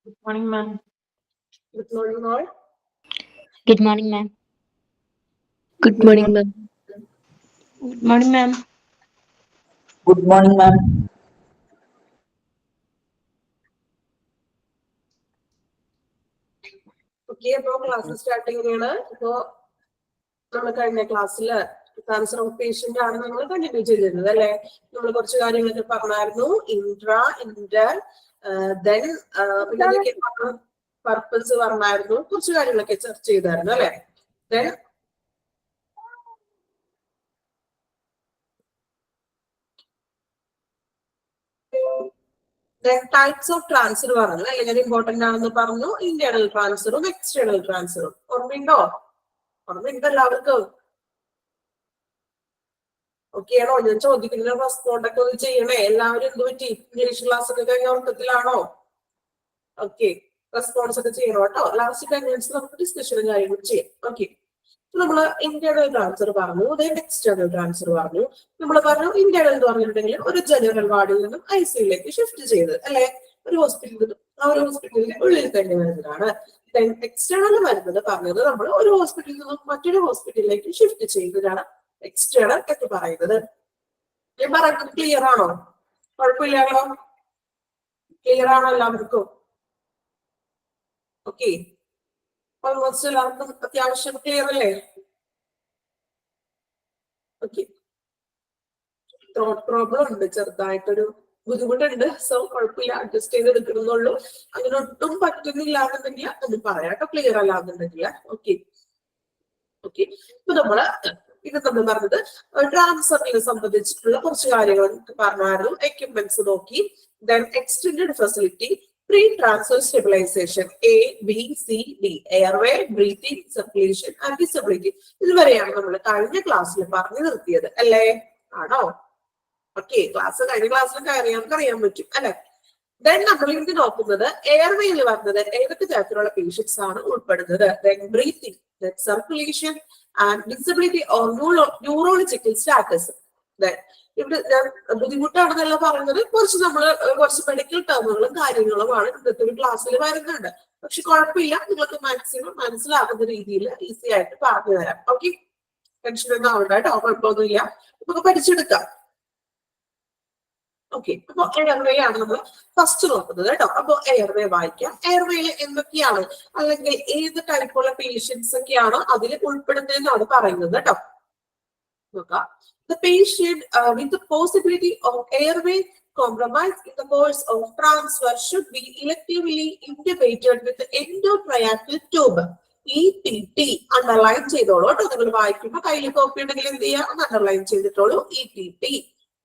Good morning, ma'am. Good morning, all. Good morning, ma'am. Good morning, ma'am. Good morning, ma'am. Good morning, ma'am. Okay, അപ്പോൾ class start ചെയ്യുകയാണ്. ഇപ്പോൾ നമ്മൾ കഴിഞ്ഞ ക്ലാസ്സിൽ cancer of patient ആണ് നമ്മൾ കണ്ടിന്യൂ ചെയ്തിരുന്നത് അല്ലെ. നമ്മൾ കുറച്ച് കാര്യങ്ങളൊക്കെ പറഞ്ഞായിരുന്നു. ഇൻട്രാ, ഇന്റർ, ദെൻ പിന്നെ പർപ്പസ് പറഞ്ഞായിരുന്നു. കുറച്ച് കാര്യങ്ങളൊക്കെ ചർച്ച ചെയ്തായിരുന്നു അല്ലെ. ടൈപ്സ് ഓഫ് ട്രാൻസ്ഫർ പറഞ്ഞു അല്ലെങ്കിൽ ഇമ്പോർട്ടന്റ് ആണെന്ന് പറഞ്ഞു. ഇന്റേണൽ ട്രാൻസ്ഫറും എക്സ്റ്റേണൽ ട്രാൻസ്ഫറും ഓർമ്മയുണ്ടോ? ഓർമ്മയുണ്ട് എല്ലാവർക്കും? ഓക്കെ ആണോ? ഞാൻ ചോദിക്കുന്ന റെസ്പോണ്ട് ഒക്കെ ഒന്ന് ചെയ്യണേ. എല്ലാവരും എന്ത് പറ്റി? ഇംഗ്ലീഷ് ക്ലാസ് ഒക്കെ കഴിഞ്ഞ ഉറക്കത്തിലാണോ? ഓക്കെ, റെസ്പോൺസ് ഒക്കെ ചെയ്യണം കേട്ടോ. ലാസ്റ്റ് കഴിഞ്ഞ നമുക്ക് ഡിസ്കഷനും കാര്യങ്ങളും ചെയ്യാം. ഓക്കെ, നമ്മള് ഇന്റേണൽ ട്രാൻസ്ഫർ പറഞ്ഞു, എക്സ്റ്റേണൽ ട്രാൻസ്ഫർ പറഞ്ഞു. നമ്മൾ പറഞ്ഞു ഇന്റേണൽ എന്ന് പറഞ്ഞിട്ടുണ്ടെങ്കിൽ ഒരു ജനറൽ വാർഡിൽ നിന്നും ഐസിയുലേക്ക് ഷിഫ്റ്റ് ചെയ്ത് അല്ലെ, ഒരു ഹോസ്പിറ്റലിൽ നിന്നും ആ ഒരു ഹോസ്പിറ്റലിന്റെ ഉള്ളിൽ തന്നെ വരുന്നതാണ്. എക്സ്റ്റേണൽ വരുന്നത് പറഞ്ഞത് നമ്മൾ ഒരു ഹോസ്പിറ്റലിൽ നിന്നും മറ്റൊരു ഹോസ്പിറ്റലിലേക്ക് ഷിഫ്റ്റ് ചെയ്യുന്നതാണ് എക്സ്റ്റേണൽ എന്ന് പറയുന്നത്. ഞാൻ പറയുന്നത് ക്ലിയർ ആണോ? കുഴപ്പമില്ലാണോ? ക്ലിയർ ആണോ എല്ലാവർക്കും? ഓക്കെ, ഓൾമോസ്റ്റ് എല്ലാവർക്കും അത്യാവശ്യം ക്ലിയർ അല്ലേ? ഓക്കെ, ത്രോട്ട് പ്രോബ്ലം ഉണ്ട്, ചെറുതായിട്ടൊരു ബുദ്ധിമുട്ടുണ്ട്. സോ കുഴപ്പമില്ല, അഡ്ജസ്റ്റ് ചെയ്ത് എടുക്കണമെന്നുള്ളൂ. അങ്ങനെ ഒട്ടും പറ്റുന്നില്ല എന്നുണ്ടെങ്കിൽ ഒന്ന് പറയാട്ടോ, ക്ലിയർ അല്ലാന്നുണ്ടെങ്കിൽ. ഓക്കെ ഓക്കെ, ഇപ്പൊ നമ്മള് ഇത് നമ്മൾ പറഞ്ഞത് ട്രാൻസ്ഫറിനെ സംബന്ധിച്ചിട്ടുള്ള കുറച്ച് കാര്യങ്ങൾ പറഞ്ഞായിരുന്നു. എക്യുപ്മെന്റ്സ് നോക്കി, then extended facility, pre transfer stabilisation, A, B, C, D, airway, breathing, circulation and disability. ഇതുവരെയാണ് നമ്മൾ കഴിഞ്ഞ ക്ലാസ്സിൽ പറഞ്ഞു നിർത്തിയത് അല്ലേ? ആണോ? ഓക്കെ, ക്ലാസ് കഴിഞ്ഞ ക്ലാസ്സിൽ അറിയാൻ പറ്റും അല്ലെ. ദെൻ നമ്മൾ ഇത് നോക്കുന്നത് എയർവേയിൽ വരുന്നത് ഏതൊക്കെ തരത്തിലുള്ള പേഷ്യൻസ് ആണ് ഉൾപ്പെടുന്നത്. Then breathing, then circulation and disability or neurological status. ഇവിടെ ഞാൻ ബുദ്ധിമുട്ടാണെന്നല്ല പറയുന്നത്, കുറച്ച് മെഡിക്കൽ ടേമുകളും കാര്യങ്ങളുമാണ് ഇന്നത്തെ ഒരു ക്ലാസ്സിൽ വരുന്നുണ്ട്. പക്ഷെ കുഴപ്പമില്ല, നിങ്ങൾക്ക് മാക്സിമം മനസ്സിലാകുന്ന രീതിയിൽ ഈസി ആയിട്ട് പറഞ്ഞു തരാം. ഓക്കെ, ടെൻഷൻ ഒന്നും ആവണ്ട കേട്ടോ, കുഴപ്പമൊന്നുമില്ല, നമുക്ക് പഠിച്ചെടുക്കാം. ഓക്കെ, അപ്പൊ എയർവേ ആണ് നമ്മൾ ഫസ്റ്റ് നോക്കുന്നത് കേട്ടോ. അപ്പൊ എയർവേ വായിക്കാം. എയർവേയിൽ എന്തൊക്കെയാണ് അല്ലെങ്കിൽ ഏത് ടൈപ്പുള്ള പേഷ്യൻസ് ഒക്കെയാണ് അതിൽ ഉൾപ്പെടുന്നതെന്നാണ് പറയുന്നത് കേട്ടോ. നോക്കാം. The patient with the possibility of airway compromise in the course of transfer should be electively intubated with the endotracheal tube. ETT underline ചെയ്തോളൂ കേട്ടോ. നിങ്ങൾ വായിക്കുമ്പോൾ കയ്യിൽ കോപ്പി ഉണ്ടെങ്കിൽ എന്ത് ചെയ്യാം, ഒന്ന് അണ്ടർലൈൻ ചെയ്തിട്ടോളൂ. ETT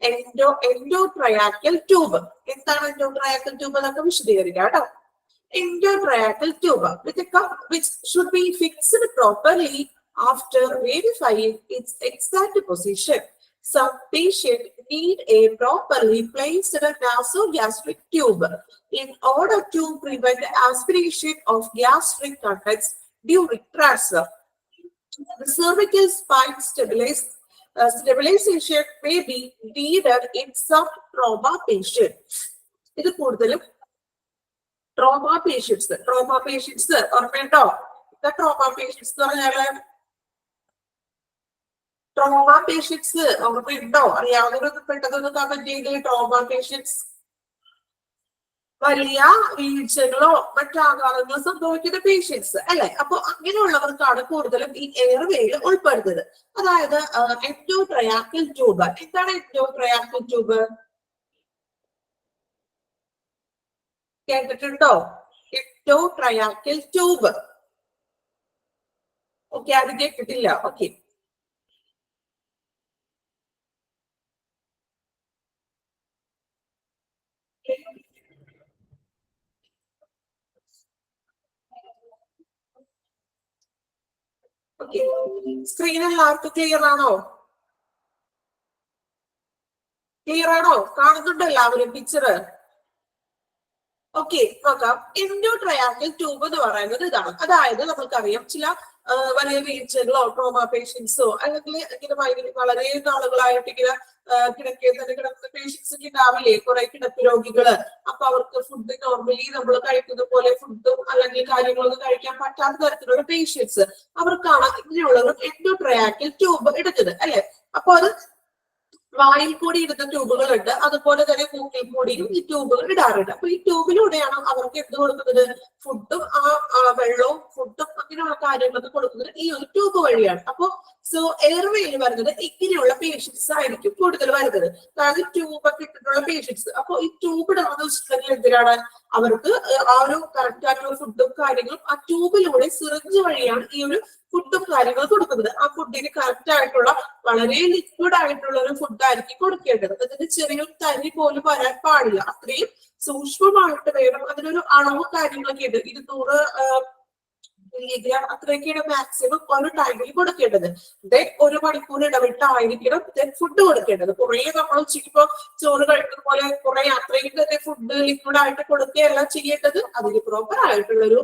endotracheal tube. എന്താണ് endotracheal tube എന്നൊക്കെ വിശദീകരിക്കാം കേട്ടോ. Endotracheal tube with a cup which should be fixed properly after verifying its exact position. Some patients need a properly placed nasogastric tube in order to prevent aspiration of gastric contents during transfer. The cervical spine stabilization may be needed in some trauma patients. ഇത് കൂടുതലും trauma patients ഓർമ്മയുണ്ടോ? എന്താ trauma patients എന്ന് പറഞ്ഞാല്? Trauma patients ഓർമ്മയുണ്ടോ? അറിയാവുന്നവരൊന്നും പെട്ടെന്നൊന്നും comment ചെയ്ത്. Trauma patients വലിയ വീഴ്ചകളോ മറ്റാഘാതങ്ങളോ സംഭവിക്കുന്ന പേഷ്യൻസ് അല്ലെ. അപ്പൊ അങ്ങനെയുള്ളവർക്കാണ് കൂടുതലും ഈ എയർവേയിൽ ഉൾപ്പെടുന്നത്. അതായത് എൻഡോട്രയാക്കിൾ ട്യൂബ്. എന്താണ് എൻഡോട്രയാക്കിൾ ട്യൂബ്? കേട്ടിട്ടുണ്ടോ? എൻഡോട്രയാക്കിൾ ട്യൂബ്. ഓക്കെ, അത് കേട്ടിട്ടില്ല. ഓക്കെ, സ്ക്രീൻ എല്ലാവർക്കും ക്ലിയർ ആണോ? ക്ലിയർ ആണോ? കാണുന്നുണ്ടോ എല്ലാവരും പിക്ചർ? ഓക്കെ, നോക്കാം. എൻഡോട്രയാക്കിൾ ട്യൂബ് എന്ന് പറയുന്നത് ഇതാണ്. അതായത് നമുക്കറിയാം ചില വലിയ വീഴ്ചകളോ ട്രോമ പേഷ്യൻസോ അല്ലെങ്കിൽ ഇങ്ങനെ വളരെ നാളുകളായിട്ട് ഇങ്ങനെ തന്നെ കിടക്കുന്ന പേഷ്യൻസ് ഒക്കെ ഉണ്ടാവില്ലേ, കുറെ കിടപ്പ് രോഗികള്. അപ്പൊ അവർക്ക് ഫുഡ് നോർമലി നമ്മൾ കഴിക്കുന്ന പോലെ ഫുഡും അല്ലെങ്കിൽ കാര്യങ്ങളൊന്നും കഴിക്കാൻ പറ്റാത്ത തരത്തിലുള്ള പേഷ്യൻസ്, അവർക്കാണ് ഇങ്ങനെയുള്ള ഒരു എൻഡോട്രയാക്കിൾ ട്യൂബ് എടുത്തത് അല്ലെ. അപ്പൊ അത് വായിൽ കൂടി ഇടുന്ന ട്യൂബുകളുണ്ട്, അതുപോലെ തന്നെ മൂക്കിൽ കൂടിയും ഈ ട്യൂബുകൾ ഇടാറുണ്ട്. അപ്പൊ ഈ ട്യൂബിലൂടെയാണ് അവർക്ക് എന്ത് കൊടുക്കുന്നത്, ഫുഡും വെള്ളവും ഫുഡും അങ്ങനെയുള്ള കാര്യങ്ങളൊക്കെ കൊടുക്കുന്നത് ഈ ഒരു ട്യൂബ് വഴിയാണ്. അപ്പൊ എയർവേയിൽ വരുന്നത് ഇങ്ങനെയുള്ള പേഷ്യൻസ് ആയിരിക്കും കൂടുതൽ വരുന്നത്, അതായത് ട്യൂബൊക്കെ ഇട്ടിട്ടുള്ള പേഷ്യൻസ്. അപ്പൊ ഈ ട്യൂബ് ഇടാന്ന് വെച്ചിട്ടുണ്ടെങ്കിൽ എന്തിനാണ്, അവർക്ക് ആ ഒരു കറക്റ്റ് ആയിട്ടുള്ള ഫുഡും കാര്യങ്ങളും ആ ട്യൂബിലൂടെ സിറിഞ്ച് വഴിയാണ് ഈ ഒരു ഫുഡും കാര്യങ്ങളും കൊടുക്കുന്നത്. ആ ഫുഡിന് കറക്റ്റ് ആയിട്ടുള്ള വളരെ ലിക്വിഡ് ആയിട്ടുള്ള ഒരു ഫുഡ് ആയിരിക്കും കൊടുക്കേണ്ടത്. അതിന് ചെറിയൊരു തരി പോലും വരാൻ പാടില്ല, അത്രയും സൂക്ഷ്മമായിട്ട് വേണം. അതിനൊരു അളവ് കാര്യങ്ങളൊക്കെ ഉണ്ട്, 200 മില്ലിഗ്രാം അത്രയൊക്കെയാണ് മാക്സിമം ഒരു ടൈമിൽ കൊടുക്കേണ്ടത്. ദെൻ 1 മണിക്കൂർ ഇടവിട്ടായിരിക്കണം ദെൻ ഫുഡ് കൊടുക്കേണ്ടത്. കുറെ നമ്മൾ ഉച്ചയ്ക്കിപ്പോ ചോറ് കഴിക്കുന്ന പോലെ കുറെ അത്രയും തന്നെ ഫുഡ് ലിക്വിഡ് ആയിട്ട് കൊടുക്കുകയല്ല ചെയ്യേണ്ടത്. അതിന് പ്രോപ്പർ ആയിട്ടുള്ളൊരു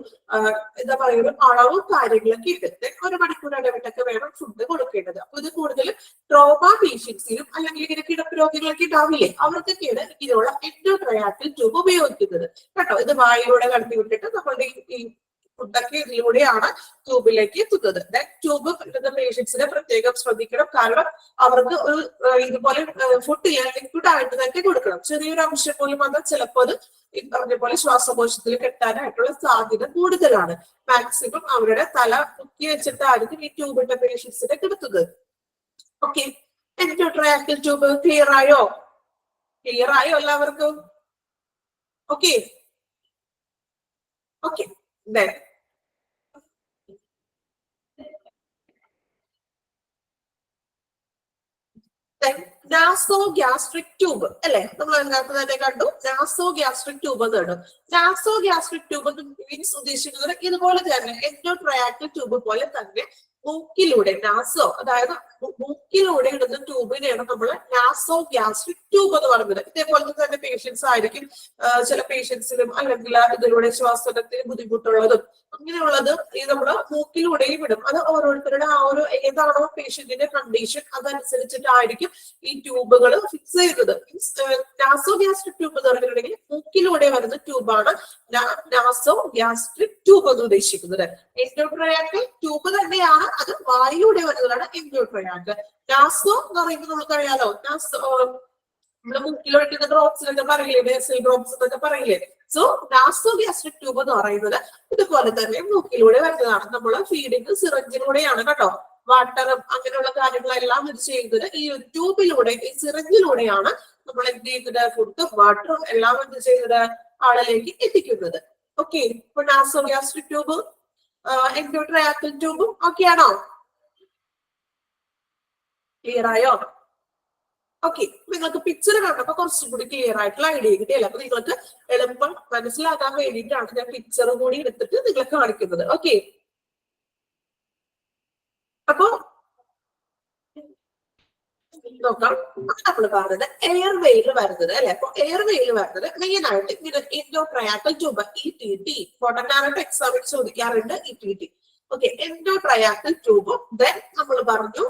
എന്താ പറയുക ഒരു അളവും കാര്യങ്ങളൊക്കെ ഉണ്ട്. ദെൻ 1 മണിക്കൂർ ഇടവിട്ടൊക്കെ വേണം ഫുഡ് കൊടുക്കേണ്ടത്. അപ്പൊ ഇത് കൂടുതൽ ട്രോമ പേഷ്യൻസിനും അല്ലെങ്കിൽ ഇങ്ങനെ കിടപ്പ് രോഗികളൊക്കെ ഉണ്ടാവില്ലേ, അവർക്കൊക്കെയാണ് ഇങ്ങനെയുള്ള എൻഡോട്രയാക്കിൾ ട്യൂബ് ഉപയോഗിക്കുന്നത് കേട്ടോ. ഇത് വായിലൂടെ കടത്തി വിട്ടിട്ട് നമ്മളുടെ ഈ ഫുഡൊക്കെ ഇതിലൂടെയാണ് ട്യൂബിലേക്ക് എത്തുന്നത്. ട്യൂബ് കിട്ടുന്ന പേഷ്യൻസിനെ പ്രത്യേകം ശ്രദ്ധിക്കണം, കാരണം അവർക്ക് ഒരു ഇതുപോലെ ഫുഡ് ലിക്വിഡ് ആയിട്ട് തന്നെ കൊടുക്കണം. ചെറിയൊരു അംശം പോലും വന്നാൽ ചിലപ്പോൾ അത് ഈ പറഞ്ഞ പോലെ ശ്വാസകോശത്തിൽ കെട്ടാനായിട്ടുള്ള സാധ്യത കൂടുതലാണ്. മാക്സിമം അവരുടെ തല മുക്കി വെച്ചിട്ടായിരിക്കും ഈ ട്യൂബിന്റെ പേഷ്യൻസിനെ കിടത്തുന്നത്. ഓക്കെ, എൻഡോട്രയാക്കിൾ ട്യൂബ് ക്ലിയർ ആയോ എല്ലാവർക്കും? ഓക്കെ ഓക്കെ നാസോ ഗ്യാസ്ട്രിക് ട്യൂബ് അല്ലെ, നമ്മൾ അതിനകത്ത് തന്നെ കണ്ടു നാസോ ഗ്യാസ്ട്രിക് ട്യൂബ് എന്നാണ്. നാസോ ഗ്യാസ്ട്രിക് ട്യൂബ് മീൻസ് ഉദ്ദേശിക്കുന്നത് ഇതുപോലെ തന്നെ എൻഡോട്രയാക്കിൾ ട്യൂബ് പോലെ തന്നെ മൂക്കിലൂടെ നാസോ, അതായത് മൂക്കിലൂടെ ഇടുന്ന ട്യൂബിനെയാണ് നമ്മൾ നാസോ ഗ്യാസ്ട്രിക് ട്യൂബ് എന്ന് പറയുന്നത്. ഇതേപോലത്തെ തന്നെ പേഷ്യൻസ് ആയിരിക്കും ചില പേഷ്യൻസിനും, അല്ലെങ്കിൽ ഇതിലൂടെ ശ്വാസത്തിന് ബുദ്ധിമുട്ടുള്ളതും അങ്ങനെയുള്ളത് ഈ നമ്മള് മൂക്കിലൂടെയും ഇടും. അത് ഓരോരുത്തരുടെ ആ ഒരു ഏതാണോ പേഷ്യന്റിന്റെ കണ്ടീഷൻ അതനുസരിച്ചിട്ടായിരിക്കും ഈ ട്യൂബുകൾ ഫിക്സ് ചെയ്യുന്നത്. നാസോ ഗ്യാസ്ട്രിക് ട്യൂബ് എന്ന് പറഞ്ഞിട്ടുണ്ടെങ്കിൽ മൂക്കിലൂടെ വരുന്ന ട്യൂബാണ് നാസോ ഗ്യാസ്ട്രിക് ട്യൂബ് എന്ന് ഉദ്ദേശിക്കുന്നത്. എൻഡോട്രയാക്കിൾ ട്യൂബ് തന്നെയാണ്, അത് വായിലൂടെ വരുന്നതാണ് എൻഡോട്രയാക്കിൾ. നാസോ എന്ന് പറയുമ്പോൾ നമുക്കറിയാലോ, നാസോ നമ്മള് മൂക്കിലൊഴിക്കുന്ന ഡ്രോപ്സ് എന്നൊക്കെ പറയില്ലേ, ബേസൽ ഡ്രോപ്സ് എന്നൊക്കെ പറയില്ലേ. സോ നാസോ ഗ്യാസ്ട്രിക് ട്യൂബ് എന്ന് പറയുന്നത് ഇതുപോലെ തന്നെ മൂക്കിലൂടെ വരുന്നതാണ്. നമ്മൾ ഫീഡിങ് സിറിഞ്ചിലൂടെയാണ് കേട്ടോ. വാട്ടറും അങ്ങനെയുള്ള കാര്യങ്ങളെല്ലാം ഇത് ചെയ്യുന്നത് ഈ ഒരു ട്യൂബിലൂടെ, ഈ സിറിഞ്ചിലൂടെയാണ് നമ്മൾ എന്ത് ചെയ്യുന്നത്, ഫുഡും വാട്ടറും എല്ലാം എന്ത് ചെയ്യുന്നത് ആളിലേക്ക് എത്തിക്കുന്നത്. ഓക്കെ, ഇപ്പൊ നാസോ ഗ്യാസ്ട്രിക് ട്യൂബ് എൻഡോട്രയാക്കിൾ ട്യൂബും ഓക്കെ ആണോ? ക്ലിയർ ആയോ? ഓക്കെ, നിങ്ങൾക്ക് പിക്ചർ കണ്ടപ്പോ കുറച്ചും കൂടി ക്ലിയർ ആയിട്ടുള്ള ഐഡിയ കിട്ടിയല്ലേ. അപ്പൊ നിങ്ങൾക്ക് എളുപ്പം മനസ്സിലാക്കാൻ വേണ്ടിയിട്ടാണ് ഞാൻ പിക്ചർ കൂടി എടുത്തിട്ട് നിങ്ങളെ കാണിക്കുന്നത്. ഓക്കെ, അപ്പൊ നോക്കാം. നമ്മൾ പറഞ്ഞത് എയർവേയിൽ വരുന്നത് അല്ലെ. അപ്പൊ എയർവേയിൽ വരുന്നത് മെയിൻ ആയിട്ട് ഇങ്ങനെ എൻഡോട്രയാക്കിൾ ട്യൂബ്, ETT ഇമ്പോർട്ടന്റ് എക്സാമിൽ ചോദിക്കാറുണ്ട് ETT. Okay, endotracheal tube. Then നമ്മൾ പറഞ്ഞു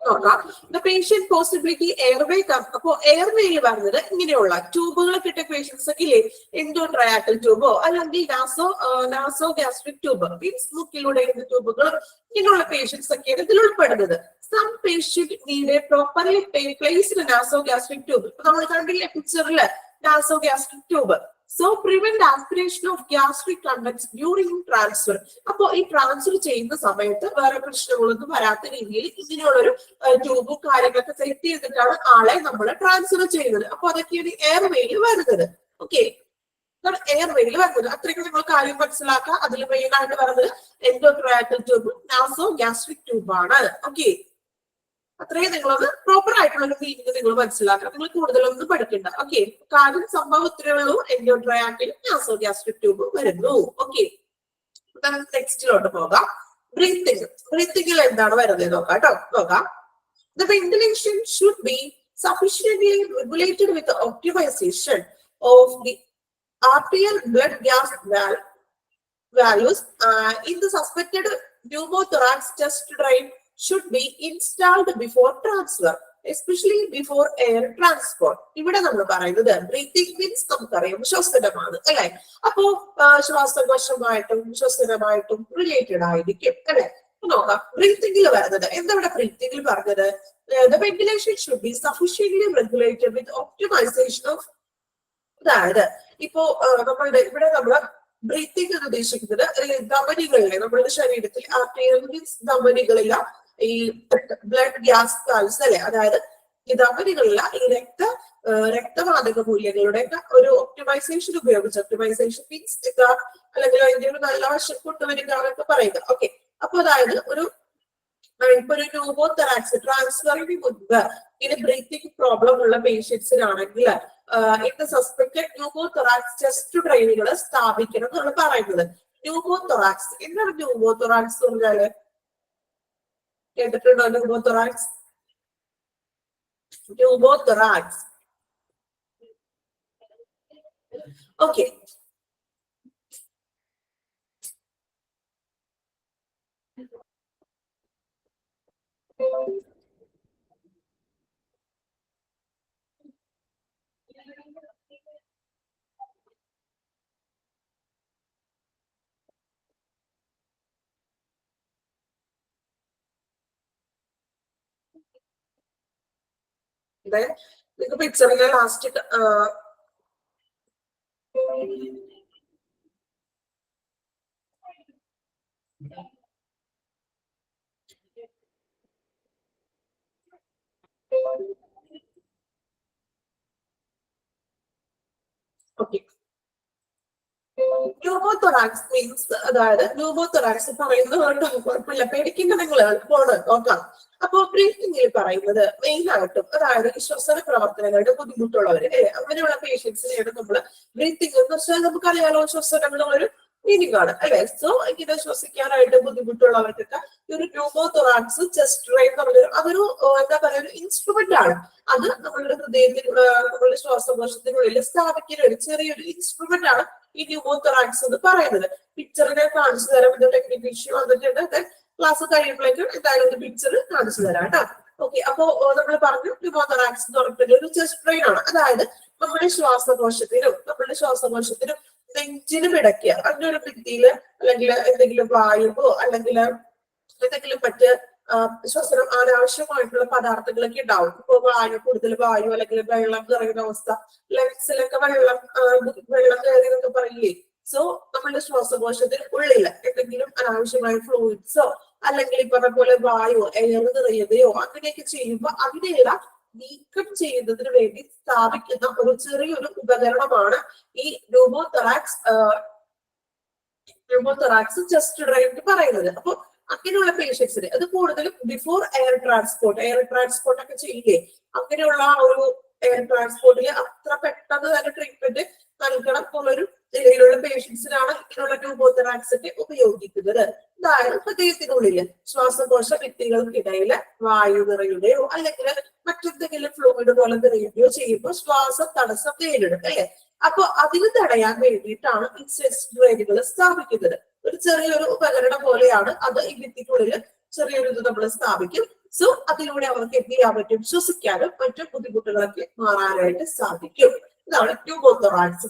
നോക്കാം. The patient possibility airway come. അപ്പോ എയർവേയിൽ വരുന്നത് ഇങ്ങനെയുള്ള ട്യൂബുകൾ കിട്ടിയ പേഷ്യൻസ് ഒക്കെ ഇല്ലേ, എൻഡോട്രയാക്കിൾ ട്യൂബോ അല്ലെങ്കിൽ നാസോ ഗ്യാസ്ട്രിക് ട്യൂബ് മീൻസ് മൂക്കിലൂടെ ഇരുന്ന ട്യൂബുകൾ, ഇങ്ങനെയുള്ള പേഷ്യൻസ് ഒക്കെയാണ് ഇതിൽ ഉൾപ്പെടുന്നത്. Some patient need properly placed nasogastric tube. ഇപ്പൊ നമ്മൾ കണ്ടില്ലേ പിക്ചറില് nasogastric tube. So prevent aspiration of gastric contents during transfer. അപ്പോ ഈ ട്രാൻസ്ഫർ ചെയ്യുന്ന സമയത്ത് വേറെ പ്രശ്നങ്ങളൊന്നും വരാത്ത രീതിയിൽ ഇങ്ങനെയുള്ളൊരു ട്യൂബും കാര്യങ്ങളൊക്കെ സെറ്റ് ചെയ്തിട്ടാണ് ആളെ നമ്മൾ ട്രാൻസ്ഫർ ചെയ്യുന്നത്. അപ്പൊ അതൊക്കെയാണ് എയർവേയിൽ വരുന്നത്. ഓക്കെ, എയർവേയിൽ വരുന്നത് അത്രയ്ക്ക് നിങ്ങൾ കാര്യം മനസ്സിലാക്കുക. അതിൽ മെയിൻ ആയിട്ട് വരുന്നത് എൻഡോട്രയാക്കിൾ ട്യൂബും നാസോ ഗ്യാസ്ട്രിക് ട്യൂബാണ്. ഓക്കെ, അത്രയും നിങ്ങളത് പ്രോപ്പർ ആയിട്ടുള്ള ഒരു മീനിങ് നിങ്ങൾ മനസ്സിലാക്കണം. നിങ്ങൾ കൂടുതലൊന്നും പഠിക്കണ്ട. ഓക്കെ, കാര്യം സംഭവം ഇത്രയേ ഉള്ളൂ. എൻഡോ ട്രയാങ്കിളും നാസോഗ്യാസ്ട്രിക് ട്യൂബും വരുന്നു. ഓക്കെ, നെക്സ്റ്റിലോട്ട് പോകാം. ബ്രീത്തിങ്. ബ്രീത്തിങ്ങിൽ എന്താണ് വരുന്നത് നോക്കാം കേട്ടോ. നോക്കാം. The ventilation should be sufficiently regulated with the optimization of the arterial blood gas values in the suspected pneumothorax chest drain should be installed before transfer, especially before air transport. ഇവിടെ നമ്മൾ പറയുന്നത് breathing means നമുക്കറിയാം ശ്വസനമാണ് അല്ലെ. അപ്പോ ശ്വാസകോശമായിട്ടും ശ്വസനമായിട്ടും related ആയിരിക്കും അല്ലെ. നോക്കാം ബ്രീത്തിങ്ങിൽ വരുന്നത് എന്താണ്. ബ്രീത്തിങ്ങിൽ പറഞ്ഞത് the ventilation should be sufficiently regulated with optimization of, അതായത് ഇപ്പോ നമ്മളുടെ ഇവിടെ നമ്മള് ബ്രീത്തിങ് എന്ന് ഉദ്ദേശിക്കുന്നത് ധമനികളിലെ നമ്മളുടെ ശരീരത്തിൽ ആർട്ടീരിയൽ മീൻസ് ധമനികളില ഈ ബ്ലഡ് ഗ്യാസ് വാൽവ്സ് അല്ലെ, അതായത് ഈ ധമനികളില ഈ രക്തവാതക മൂല്യങ്ങളുടെ ഒരു ഒപ്റ്റിമൈസേഷൻ ഉപയോഗിച്ച്, ഒപ്റ്റിമൈസേഷൻ മീൻസ് അല്ലെങ്കിൽ അതിന്റെ ഒരു നല്ല വശം കൊണ്ടുവരിക എന്നൊക്കെ പറയുക. ഓക്കെ, അപ്പൊ അതായത് ഇപ്പൊ ഒരു ന്യൂമോതൊറാക്സ് ട്രാൻസ്ഫറിന് മുൻപ് ഇനി ബ്രീത്തിങ് പ്രോബ്ലം ഉള്ള പേഷ്യൻസിനാണെങ്കിൽ ഇന്ന് സസ്പെക്റ്റഡ് ന്യൂമോതൊറാക്സ് ചെസ്റ്റ് ഡ്രെയിനുകൾ സ്ഥാപിക്കണം എന്നാണ് പറയുന്നത്. ന്യൂമോതൊറാക്സ് എന്താണ് ന്യൂമോതൊറാക്സ് എന്ന് പറഞ്ഞാല്? കേട്ടിട്ടുണ്ടോ ന്യൂമോതൊറാക്സ്? ന്യൂമോതൊറാക്സ് ഓക്കെ, നിങ്ങൾക്ക് പിക്ചറിന്റെ ലാസ്റ്റ് ഓക്കെ. ന്യൂമോതൊറാക്സ് മീൻസ് അതായത് ന്യൂമോതൊറാക്സ് പറയുന്നത് കുഴപ്പമില്ല, പേടിക്കുന്ന നിങ്ങൾ എളുപ്പമാണ് നോക്കാം. അപ്പൊ ബ്രീത്തിങ്ങിൽ പറയുന്നത് മെയിൻ ആയിട്ടും അതായത് ശ്വസന പ്രവർത്തനങ്ങളുടെ ബുദ്ധിമുട്ടുള്ളവര് അങ്ങനെയുള്ള പേഷ്യൻസിനെയാണ് നമ്മള് ബ്രീത്തിങ് എന്ന് വെച്ചാൽ നമുക്കറിയാലോ ശ്വസനങ്ങൾ ഒരു മീനിങ് ആണ് അല്ലെ. സോ ഇങ്ങനെ ശ്വസിക്കാനായിട്ട് ബുദ്ധിമുട്ടുള്ളവർക്കൊക്കെ ഈ ഒരു ന്യൂമോതൊറാക്സ് ചെസ്റ്റ് ഡ്രെയിൻ പറഞ്ഞൊരു അതൊരു എന്താ പറയുക ഒരു ഇൻസ്ട്രുമെന്റ് ആണ്. അത് നമ്മളുടെ ഹൃദയത്തിൽ നമ്മളുടെ ശ്വാസകോശത്തിനുള്ളിൽ സ്ഥാപിക്കുന്ന ഒരു ചെറിയൊരു ഇൻസ്ട്രുമെന്റ് ആണ് ഈ ന്യൂമോതൊറാക്സ് എന്ന് പറയുന്നത്. പിക്ചറിനെ കാണിച്ചു തരാം. ഇത് ടെക്നിക്കൽ ഇഷ്യൂ വന്നിട്ടുണ്ട്. ക്ലാസ് കഴിയുമ്പോഴേക്കും എന്തായാലും ഒരു പിക്ചർ കാണിച്ചു തരാം കേട്ടോ. ഓക്കെ, അപ്പോ നമ്മൾ പറഞ്ഞു ന്യൂമോതൊറാക്സ് എന്ന് പറഞ്ഞിട്ടുള്ള ഒരു ചെസ്റ്റ് ഡ്രെയിൻ ആണ്. അതായത് നമ്മുടെ ശ്വാസകോശത്തിനും നെഞ്ചിനും ഇടയ്ക്ക് അങ്ങനെ ഒരു ഭിത്തിയില് അല്ലെങ്കിൽ എന്തെങ്കിലും വായുവോ അല്ലെങ്കിൽ എന്തെങ്കിലും മറ്റ് ശ്വസനം അനാവശ്യമായിട്ടുള്ള പദാർത്ഥങ്ങളൊക്കെ ഉണ്ടാവും. ഇപ്പൊ കൂടുതൽ വായു അല്ലെങ്കിൽ വെള്ളം കയറുന്ന അവസ്ഥ, ലങ്സിലൊക്കെ വെള്ളം കയറി എന്നൊക്കെ പറയില്ലേ. സോ നമ്മുടെ ശ്വാസകോശത്തിന് ഉള്ളില് എന്തെങ്കിലും അനാവശ്യമായ ഫ്ലൂയിഡ്സോ അല്ലെങ്കിൽ ഈ പറഞ്ഞ പോലെ വായു എയർ നിറയുകയോ അങ്ങനെയൊക്കെ ചെയ്യുമ്പോൾ അതിനെല്ലാം നീക്കം ചെയ്യുന്നതിന് വേണ്ടി സ്ഥാപിക്കുന്ന ഒരു ചെറിയൊരു ഉപകരണമാണ് ഈ ന്യൂമോതൊറാക്സ് ചെസ്റ്റ് ഡ്രെയിൻ എന്ന് പറയുന്നത്. അപ്പൊ അങ്ങനെയുള്ള പേഷ്യൻസിന് അത് കൂടുതലും ബിഫോർ എയർ ട്രാൻസ്പോർട്ട് ഒക്കെ ചെയ്യില്ലേ, അങ്ങനെയുള്ള ഒരു എയർ ട്രാൻസ്പോർട്ടിൽ അത്ര പെട്ടെന്ന് തന്നെ ട്രീറ്റ്മെന്റ് നൽകണം എന്നുള്ളൊരു നിലയിലുള്ള പേഷ്യൻസിനാണ് ഇങ്ങനെയുള്ള ന്യൂമോതൊറാക്സ് ഒക്കെ ഉപയോഗിക്കുന്നത്. അതായത് ഹൃദയത്തിനുള്ളില് ശ്വാസകോശ ഭിത്തികൾക്കിടയില് വായു നിറയുകയോ അല്ലെങ്കിൽ മറ്റെന്തെങ്കിലും ഫ്ലൂയിഡ് പോലെ നിറയുകയോ ചെയ്യുമ്പോൾ ശ്വാസം തടസ്സം നേരിടും അല്ലെ. അപ്പൊ അതിന് തടയാൻ വേണ്ടിയിട്ടാണ് ഈ ചെസ്റ്റ് ഡ്രെയിനുകൾ സ്ഥാപിക്കുന്നത്. ഒരു ചെറിയൊരു ഉപകരണം പോലെയാണ് അത്. ഈ ഭിത്തിക്കുള്ളിൽ ചെറിയൊരു ഇത് നമ്മൾ സ്ഥാപിക്കും. സോ അതിലൂടെ അവർക്ക് എന്ത് ചെയ്യാൻ പറ്റും, ശ്വസിക്കാനും മറ്റു ബുദ്ധിമുട്ടുകളൊക്കെ മാറാനായിട്ട് സാധിക്കും. ഇതാണ് ന്യൂമോതൊറാക്സ്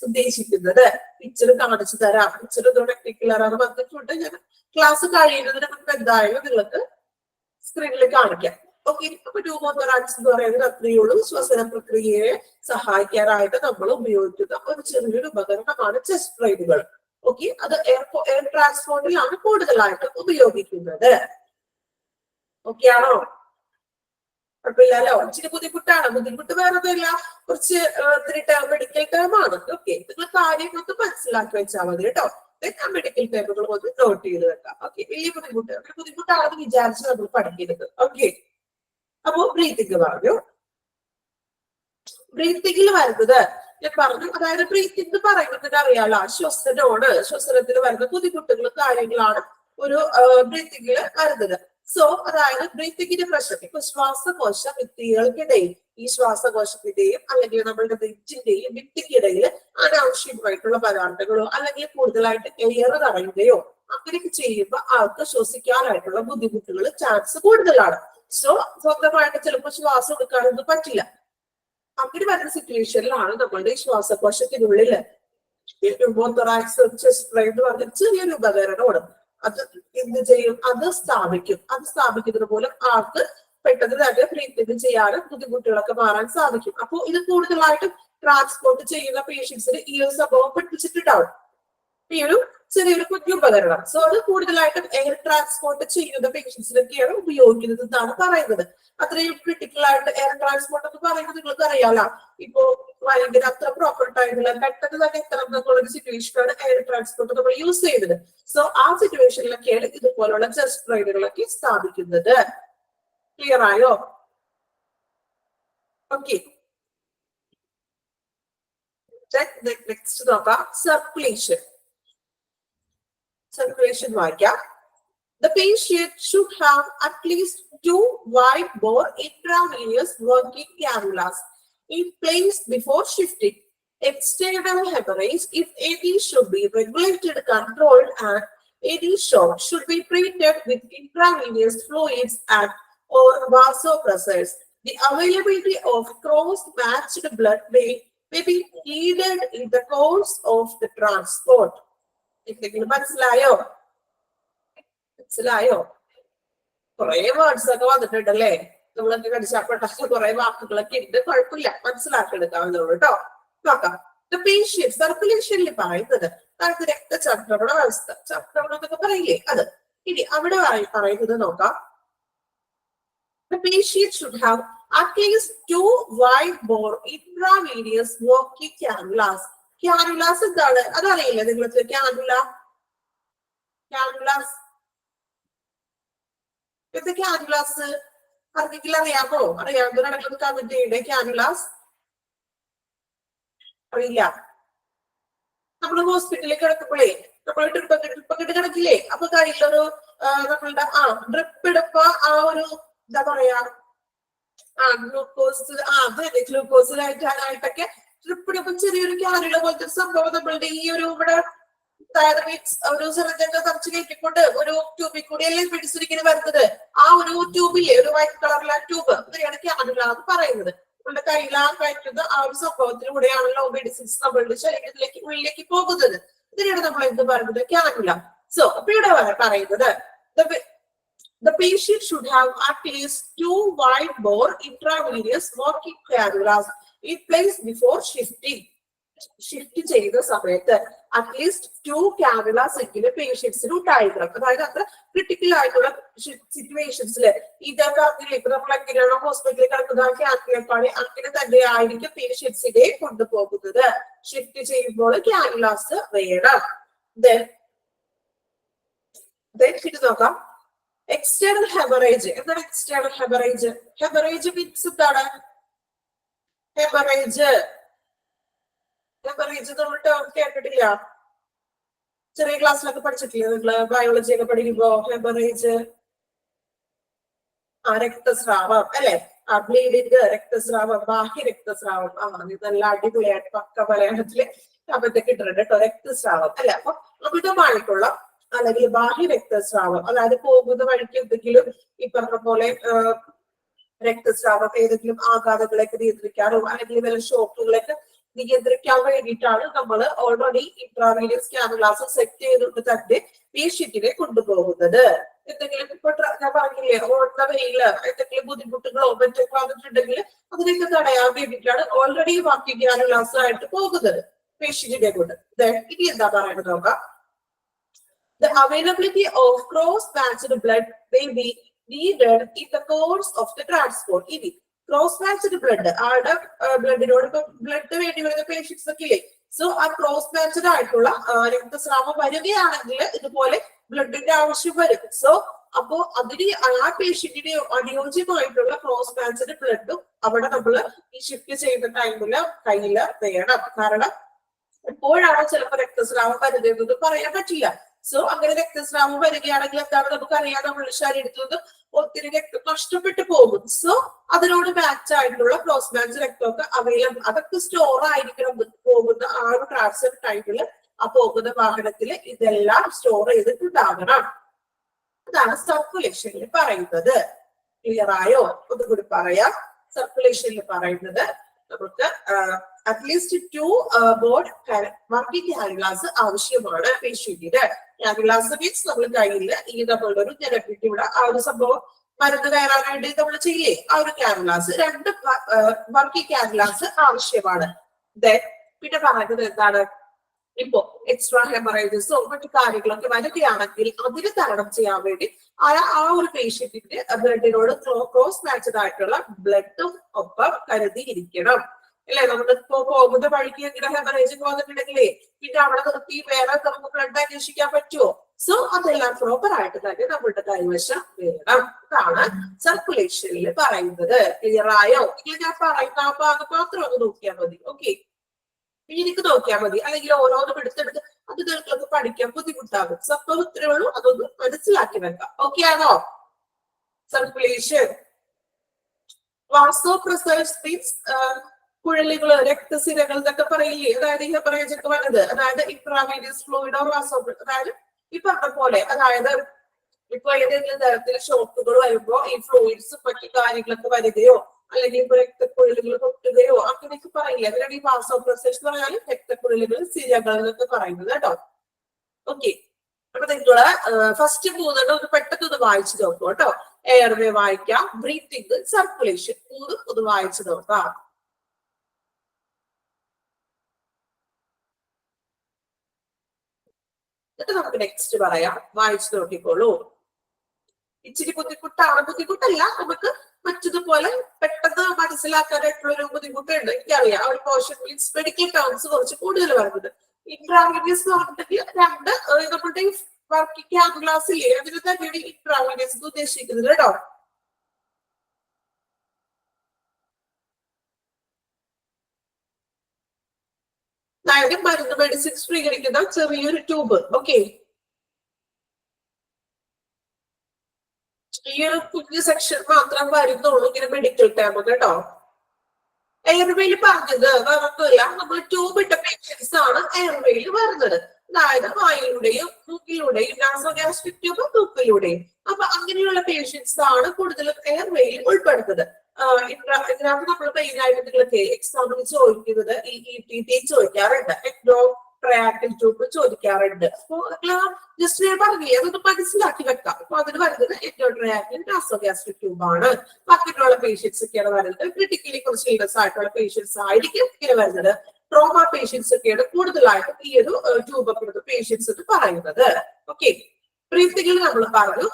ഉദ്ദേശിക്കുന്നത്. പിക്ചർ കാണിച്ചു തരാം. പിക്ചർ ടെക്നിക്കലാണ് വന്നിട്ടുണ്ട്. ഞാൻ ക്ലാസ് കഴിയുന്നതിന് മുൻപ് എന്തായാലും നിങ്ങൾക്ക് സ്ക്രീനിൽ കാണിക്കാം. ഓക്കെ, അപ്പൊ ന്യൂമോതൊറാക്സ് എന്ന് പറയുന്നത് അത്രയേ ഉള്ളൂ. ശ്വസന പ്രക്രിയയെ സഹായിക്കാനായിട്ട് നമ്മൾ ഉപയോഗിക്കുന്ന ഒരു ചെറിയൊരു ഉപകരണമാണ് ചെസ്റ്റ് ഡ്രെയിനുകൾ. ഓക്കെ, അത് എയർ ട്രാൻസ്പോർട്ടിലാണ് കൂടുതലായിട്ട് ഉപയോഗിക്കുന്നത്. ഓക്കെ ആണോ? കുഴപ്പമില്ലല്ലോ. ഇച്ചിരി ബുദ്ധിമുട്ട് വേറൊന്നുമില്ല, കുറച്ച് മെഡിക്കൽ ടേം ആണ്. ഓക്കെ, നിങ്ങൾ കാര്യങ്ങളൊക്കെ മനസ്സിലാക്കി വെച്ചാൽ മതി കേട്ടോ. മെഡിക്കൽ ടേമുകൾ ഒന്ന് നോട്ട് ചെയ്ത് വെക്കാം. ഓക്കെ, വലിയ ബുദ്ധിമുട്ടാണെന്ന് വിചാരിച്ച് നമ്മൾ പഠിക്കരുത്. ഓക്കെ, അപ്പോ ബ്രീത്തിങ് പറഞ്ഞു. ബ്രീത്തിങ്ങിൽ വരുന്നത് ഞാൻ പറഞ്ഞു, അതായത് ബ്രീത്തിങ് പറയുന്നത് അറിയാലോ, ശ്വസനത്തിൽ വരുന്ന ബുദ്ധിമുട്ടുകളും കാര്യങ്ങളാണ് ഒരു ബ്രീത്തിങ്ങിൽ വരുന്നത്. സോ അതായത് ബ്രീത്തിങ്ങിന്റെ പ്രശ്നം ഇപ്പൊ ശ്വാസകോശ ഭിത്തികൾക്കിടയിൽ, ഈ ശ്വാസകോശത്തിന്റെയും അല്ലെങ്കിൽ നമ്മളുടെ നെഞ്ചിന്റെയും ഭിത്തിക്കിടയിൽ അനാവശ്യമായിട്ടുള്ള പദാർത്ഥങ്ങളോ അല്ലെങ്കിൽ കൂടുതലായിട്ട് എയർ തടയുകയോ അങ്ങനെയൊക്കെ ചെയ്യുമ്പോൾ ആൾക്ക് ശ്വസിക്കാനായിട്ടുള്ള ബുദ്ധിമുട്ടുകൾ ചാൻസ് കൂടുതലാണ്. സോ സ്വന്തമായിട്ട് ചിലപ്പോൾ ശ്വാസം എടുക്കാനൊന്നും പറ്റില്ല. അങ്ങനെ വരുന്ന സിറ്റുവേഷനിലാണ് നമ്മളുടെ ശ്വാസകോശത്തിനുള്ളിൽ എന്ന് പറഞ്ഞ ചെറിയൊരു ഉപകരണമാണ്. അത് എന്ത് ചെയ്യും? അത് സ്ഥാപിക്കും. അത് സ്ഥാപിക്കുന്നത് മൂലം ആൾക്ക് പെട്ടെന്ന് തന്നെ ബ്രീത്തിങ് ചെയ്യാനും ബുദ്ധിമുട്ടുകളൊക്കെ മാറാൻ സാധിക്കും. അപ്പോൾ ഇത് കൂടുതലായിട്ടും ട്രാൻസ്പോർട്ട് ചെയ്യുന്ന പേഷ്യൻസിന് ഈ ഒരു സംഭവം പഠിപ്പിച്ചിട്ടുണ്ടാവും, ഈ ഒരു ചെറിയൊരു കുഞ്ഞു ഉപകരണം. സോ അത് കൂടുതലായിട്ടും എയർ ട്രാൻസ്പോർട്ട് ചെയ്യുന്ന പേഷ്യൻസിനൊക്കെയാണ് ഉപയോഗിക്കുന്നത് എന്നാണ് പറയുന്നത്. അത്രയും ക്രിട്ടിക്കൽ ആയിട്ട് എയർ ട്രാൻസ്പോർട്ട് എന്ന് പറയുന്നത് നിങ്ങൾക്ക് അറിയാലോ, ഇപ്പോ ഭയങ്കര അത്ര പ്രോപ്പർ ടൈമിൽ പെട്ടെന്ന് തന്നെ എത്തണം എന്നുള്ളൊരു സിറ്റുവേഷനാണ് എയർ ട്രാൻസ്പോർട്ട് നമ്മൾ യൂസ് ചെയ്യുന്നത്. സോ ആ സിറ്റുവേഷനിലൊക്കെയാണ് ഇതുപോലുള്ള ചെസ്റ്റ് ട്രെയിനുകളൊക്കെ സ്ഥാപിക്കുന്നത്. ക്ലിയർ ആയോ? ഓക്കെ, നെക്സ്റ്റ് നോക്കാം. സർക്കുലേഷൻ വായിക്കാം. The patient should have at least 2 wide bore intravenous working cannulas in place before shifting. External hemorrhage, if any, should be regulated, controlled, and any shock should be treated with intravenous fluids and or vasopressors. The availability of cross-matched blood may be needed in the course of the transport. എന്തെങ്കിലും മനസ്സിലായോ? കുറെ words ഒക്കെ വന്നിട്ടുണ്ടല്ലേ, നമ്മളൊക്കെ കടിച്ചപ്പെട്ട കുറെ വാക്കുകളൊക്കെ ഉണ്ട്, കുഴപ്പമില്ല, മനസ്സിലാക്കിയെടുക്കാവുന്നതുള്ളൂ കേട്ടോ. നോക്കാം. സർക്കുലേഷനിൽ പറയുന്നത് അതായത് രക്തചംക്രമണ വ്യവസ്ഥ, ചംക്രമണം എന്നൊക്കെ പറയില്ലേ അത്. ഇനി അവിടെ പറയുന്നത് നോക്കാം. The patient should have at least 2 wide bore intravenous working cannulas. ക്യാനുലാസ് എന്താണ് അതറിയില്ല നിങ്ങൾക്ക്? ക്യാനുലാസ് എന്താ? ക്യാനുലാസ് ആർക്കെങ്കിലും അറിയാമോ? അറിയാവുന്ന നടക്കുന്നത് കമന്റ് ചെയ്യണ്ടേ. ക്യാനുലാസ് അറിയില്ല? നമ്മള് ഹോസ്പിറ്റലിൽ കിടക്കുമ്പോഴേ നമ്മൾ ട്രിപ്പൊക്കെ കിടക്കില്ലേ, അപ്പൊ കയ്യിലൊരു നമ്മളുടെ ഡ്രിപ്പ് എടുപ്പ ആ ഒരു എന്താ പറയാ ഗ്ലൂക്കോസിനായിട്ടൊക്കെ ട്രിപ്പ് എടുപ്പം ചെറിയൊരു ക്യാനുല പോലത്തെ സംഭവം നമ്മളുടെ ഈ ഒരു ഇവിടെ ഒരു സിറിഞ്ചൊക്കെ തറച്ച് കയറ്റിക്കൊണ്ട് ഒരു ട്യൂബിൽ കൂടി എല്ലാം പിടിച്ചിരിക്കുന്ന വരുന്നത്. ആ ഒരു ട്യൂബില്ലേ, ഒരു വൈറ്റ് കളറിലെ ട്യൂബ്, ഇതിനെയാണ് ക്യാനുല എന്ന് പറയുന്നത്. നമ്മുടെ കയ്യിലാ കയറ്റുന്ന ആ ഒരു സംഭവത്തിലൂടെയാണല്ലോ മെഡിസിൻസ് നമ്മളുടെ ശരീരത്തിലേക്ക് ഉള്ളിലേക്ക് പോകുന്നത്. ഇതിനെയാണ് നമ്മൾ എന്ത് പറയുന്നത്? ക്യാനുല. സോ അപ്പൊ ഇവിടെ പറയുന്നത് the patient should have at least 2 wide bore intravenous working cannulas in place before shifting. Shift ചെയ്ത സമയത്ത് അറ്റ്ലീസ്റ്റ് 2 കാനുലാസ് എങ്കിലും പേഷ്യൻസിന് ഉണ്ടായിരിക്കണം. അതായത് അത്ര ക്രിട്ടിക്കൽ ആയിട്ടുള്ള സിറ്റുവേഷൻസിൽ ഇതൊക്കെ അറിയില്ല. ഇപ്പൊ നമ്മൾ എങ്ങനെയാണോ ഹോസ്പിറ്റലിൽ കിടക്കുന്ന ക്യാനുലപ്പാടി അങ്ങനെ തന്നെ ആയിരിക്കും പേഷ്യൻസിനെ കൊണ്ടുപോകുന്നത്. ഷിഫ്റ്റ് ചെയ്യുമ്പോൾ കാനുലാസ് വേണം. ഇത് നോക്കാം. External haemorrhage. എന്താണ് എക്സ്റ്റേണൽ ഹെമറേജ്? ഹെമറേജ് മീൻസ് എന്താണ്? ഹെമറേജ് നമ്മൾ ടേം കേട്ടിട്ടില്ല? ചെറിയ ക്ലാസ്സിലൊക്കെ പഠിച്ചിട്ടില്ലേ നിങ്ങള്? ബയോളജി ഒക്കെ പഠിക്കുമ്പോ ഹെമറേജ് രക്തസ്രാവം അല്ലെ? ബ്ലീഡിങ്, രക്തസ്രാവം, ബാഹ്യ രക്തസ്രാവം. നല്ല അടിപൊളിയായിട്ട് പക്ക മലയാളത്തില് അബദ്ധമൊക്കെ ഇട്ടിട്ടുണ്ട് കേട്ടോ. രക്തസ്രാവം അല്ലെ? അപ്പൊ അമിതമായിട്ടുള്ള അല്ലെങ്കിൽ ബാഹ്യ രക്തസ്രാവം, അതായത് പോകുന്ന വഴിക്ക് എന്തെങ്കിലും ഈ പറഞ്ഞ പോലെ രക്തസ്രാവം ഏതെങ്കിലും ആഘാതങ്ങളൊക്കെ നിയന്ത്രിക്കാനോ അല്ലെങ്കിൽ വല്ല ഷോക്കുകളൊക്കെ നിയന്ത്രിക്കാൻ വേണ്ടിയിട്ടാണ് നമ്മൾ ഓൾറെഡി ഇൻട്രാവീനസ് കാനുലാസ് സെറ്റ് ചെയ്തുകൊണ്ട് തന്നെ പേഷ്യന്റിനെ കൊണ്ടുപോകുന്നത്. എന്തെങ്കിലും ഇപ്പൊ ഞാൻ പറഞ്ഞില്ലേ, ഓടുന്ന വെയില് എന്തെങ്കിലും ബുദ്ധിമുട്ടുകളോ മറ്റൊക്കെ വന്നിട്ടുണ്ടെങ്കിൽ അതിനൊക്കെ തടയാൻ വേണ്ടിയിട്ടാണ് ഓൾറെഡി വർക്കിംഗ് കാനുലാസ് ആയിട്ട് പോകുന്നത് പേഷ്യന്റിനെ കൊണ്ട്. ഇനി എന്താ പറയുന്നത് നോക്കാം. The availability of cross-matched blood may be needed in the course of the transport. ഇനി ക്രോസ്-മാച്ച്ഡ് ബ്ലഡ്, ആളുടെ ബ്ലഡിനോട് ഇപ്പൊ ബ്ലഡ് വേണ്ടി വരുന്ന പേഷ്യൻസ് ഒക്കെ ഇല്ലേ? സോ ആ ക്രോസ്-മാച്ച്ഡ് ആയിട്ടുള്ള രക്തസ്രാവം വരികയാണെങ്കിൽ ഇതുപോലെ ബ്ലഡിന്റെ ആവശ്യം വരും. സോ അപ്പോ അതിന് ആ പേഷ്യന്റിന് അനുയോജ്യമായിട്ടുള്ള ക്രോസ് മാച്ചിന്റെ ബ്ലഡും അവിടെ നമ്മൾ ഈ ഷിഫ്റ്റ് ചെയ്യുന്ന ടൈമില് കയ്യില് വേണം. കാരണം എപ്പോഴാണ് ചിലപ്പോൾ രക്തസ്രാവം വരുന്നത് പറയാൻ പറ്റില്ല. സോ അങ്ങനെ രക്തസ്രാവം വരികയാണെങ്കിൽ എന്താണ് നമുക്ക് അറിയാം, നമ്മുടെ ശരീരത്തിൽ നിന്ന് ഒത്തിരി രക്തം നഷ്ടപ്പെട്ടു പോകും. സോ അതിനോട് മാച്ച് ആയിട്ടുള്ള ക്രോസ് മാച്ച് രക്തമൊക്കെ അവൈലബിൾ, അതൊക്കെ സ്റ്റോർ ആയിരിക്കണം പോകുന്ന ആ ഒരു ട്രാൻസ്ഫർ ടൈമില് ആ പോകുന്ന വാഹനത്തില് ഇതെല്ലാം സ്റ്റോർ ചെയ്തിട്ടുണ്ടാകണം. അതാണ് സർക്കുലേഷനിൽ പറയുന്നത്. ക്ലിയർ ആയോ? ഒന്നുകൂടി പറയാം. സർക്കുലേഷനിൽ പറയുന്നത് നമുക്ക് അറ്റ്ലീസ്റ്റ് 2 ബോർഡ് വർക്കിംഗ് കാനുലാസ് ആവശ്യമാണ് പേഷ്യന്റിന്. കാനുലാസ് മീൻസ് നമ്മൾ കയ്യിൽ ഈ നമ്മളുടെ ഒരു ഞരമ്പിന്റെ ആ ഒരു സംഭവം മരുന്ന് കയറാൻ വേണ്ടി നമ്മൾ ചെയ്യേ ആ ഒരു കാനുലാസ്, 2 വർക്കിംഗ് കാനുലാസ് ആവശ്യമാണ്. പിന്നെ പറയുന്നത് എന്താണ്, ഇപ്പോ എക്സ്ട്രാ ഹെമറേജസോ മറ്റു കാര്യങ്ങളൊക്കെ വരികയാണെങ്കിൽ അതിന് തരണം ചെയ്യാൻ വേണ്ടി ആ ഒരു പേഷ്യന്റിന്റെ ബ്ലഡിനോട് ക്രോസ് മാച്ചഡ് ആയിട്ടുള്ള ബ്ലഡും ഒപ്പം കരുതിയിരിക്കണം. അല്ലെ, നമ്മൾ ഇപ്പോ പോകുന്ന വഴിക്ക് ഇങ്ങനെ ഹെമറേജ് വന്നിട്ടുണ്ടെങ്കിലേ പിന്നെ അവിടെ നിർത്തി വേറെ നമുക്ക് ബ്ലഡ് അന്വേഷിക്കാൻ പറ്റുമോ? സോ അതെല്ലാം പ്രോപ്പർ ആയിട്ട് തന്നെ നമ്മളുടെ കൈവശം വേണം. ഇതാണ് സർക്കുലേഷനിൽ പറയുന്നത്. ക്ലിയർ ആയോ? ഇങ്ങനെ ഞാൻ പറയുന്ന ആ ഭാഗം മാത്രം ഒന്ന് നോക്കിയാൽ മതി. ഓക്കെ, എനിക്ക് നോക്കിയാൽ മതി. അല്ലെങ്കിൽ ഓരോന്നും എടുത്തെടുത്ത് അത് നിങ്ങൾക്കൊക്കെ പഠിക്കാൻ ബുദ്ധിമുട്ടാകും. സംഭവം ഇത്രേ ഉള്ളൂ, അതൊന്ന് മനസ്സിലാക്കി വെക്കാം. ഓക്കെ ആണോ? സർക്കുലേഷൻ വാസോ പ്രസേഴ്സ് മീൻസ് കുഴലുകള്, രക്തസിരകൾ എന്നൊക്കെ പറയില്ലേ, അതായത് ഹെമറേജ് ഒക്കെ വന്നത്, അതായത് ഇൻട്രാവീനസ് ഫ്ലൂയിഡ് ഓർ വാസോ, അതായത് ഈ പറഞ്ഞ പോലെ, അതായത് ഇപ്പൊ ഏതെങ്കിലും തരത്തിൽ ഷോക്കുകൾ വരുമ്പോ ഈ ഫ്ലൂയിഡ്സ് മറ്റു കാര്യങ്ങളൊക്കെ വരികയോ അല്ലെങ്കിൽ ഇപ്പൊ രക്തക്കുഴലുകൾ പൊട്ടുകയോ അങ്ങനെയൊക്കെ പറയില്ല. അതിനാണ് ഈ വാസോ പ്രസേഴ്സ് എന്ന് പറഞ്ഞാൽ രക്തക്കുഴലുകൾ, സിരകൾ എന്നൊക്കെ പറയുന്നത് കേട്ടോ. ഓക്കെ, അപ്പൊ നിങ്ങള് ഫസ്റ്റ് 3 ഒന്ന് പെട്ടെന്ന് വായിച്ചു നോക്കൂ കേട്ടോ. എയർവേ വായിക്കാം, ബ്രീത്തിങ്, സർക്കുലേഷൻ 3 ഒന്ന് വായിച്ചു നോക്കാം. എന്നിട്ട് നമുക്ക് നെക്സ്റ്റ് പറയാം. വായിച്ചു നോക്കിക്കോളൂ. ഇച്ചിരി ബുദ്ധിമുട്ടല്ല, നമുക്ക് മറ്റതുപോലെ പെട്ടെന്ന് മനസ്സിലാക്കാനായിട്ടുള്ള ഒരു ബുദ്ധിമുട്ടുണ്ട്. എനിക്കറിയാം, ഒരു പോർഷൻ മീൻസ് മെഡിക്കൽ ടേംസ് കുറച്ച് കൂടുതൽ വരുന്നത്. ഇൻട്രാവീനിയസ് എന്ന് പറഞ്ഞിട്ടുണ്ടെങ്കിൽ 2 നമ്മുടെ വർക്കിംഗ് കാനുലാസില്ലേ, അതിന് തന്നെയാണ് ഇൻട്രാവീനിയസ് ഉദ്ദേശിക്കുന്നത് കേട്ടോ. അതായത് മരുന്ന് മെഡിസിൻസ് സ്വീകരിക്കുന്ന ചെറിയൊരു ട്യൂബ്. ഓക്കെ, ഈ ഒരു കുഞ്ഞു സെക്ഷൻ മാത്രം വരുന്നുള്ളൂ ഇങ്ങനെ മെഡിക്കൽ ടേം കേട്ടോ. എയർവേയിൽ പറഞ്ഞത് വേറൊന്നുമില്ല, നമ്മൾ ട്യൂബ് ഇട്ട പേഷ്യൻസ് ആണ് എയർവേയിൽ വരുന്നത്. അതായത് വായിലൂടെയും മൂക്കിലൂടെയും നാസോഗ്യാസ്ട്രിക് ട്യൂബ് മൂക്കിലൂടെയും. അപ്പൊ അങ്ങനെയുള്ള പേഷ്യൻസ് ആണ് കൂടുതലും എയർവേയിൽ ഉൾപ്പെടുന്നത്. ഇതിനകത്ത് നമ്മൾ മെയിൻ ആയിട്ട് നിങ്ങൾക്ക് എക്സാമിന് ചോദിക്കുന്നത് ഈ ETT ചോദിക്കാറുണ്ട്, എക്ടോ ട്രയാക്കിൾ ട്യൂബ് ചോദിക്കാറുണ്ട്. അപ്പൊ ജസ്റ്റ് ഞാൻ പറഞ്ഞില്ലേ, അതൊന്ന് മനസ്സിലാക്കി വെക്കാം. അപ്പൊ അതിന് വരുന്നത് എക്ടോ ട്രയാക്കിൾ നാസോഗ്യാസ്ട്രിക് ട്യൂബ് ആണ്. ബാക്കിയുള്ള പേഷ്യൻസ് ഒക്കെയാണ് വരുന്നത്. ക്രിട്ടിക്കലി കുറച്ച് സീരിയസ് ആയിട്ടുള്ള പേഷ്യൻസ് ആയിരിക്കും ഇങ്ങനെ വരുന്നത്. ട്രോമ പേഷ്യൻസ് ഒക്കെയാണ് കൂടുതലായിട്ടും ഈ ഒരു ട്യൂബ് പേഷ്യൻസ് എന്ന് പറയുന്നത്. ഓക്കെ, ബ്രീത്തിങ്ങിൽ നമ്മൾ പറഞ്ഞു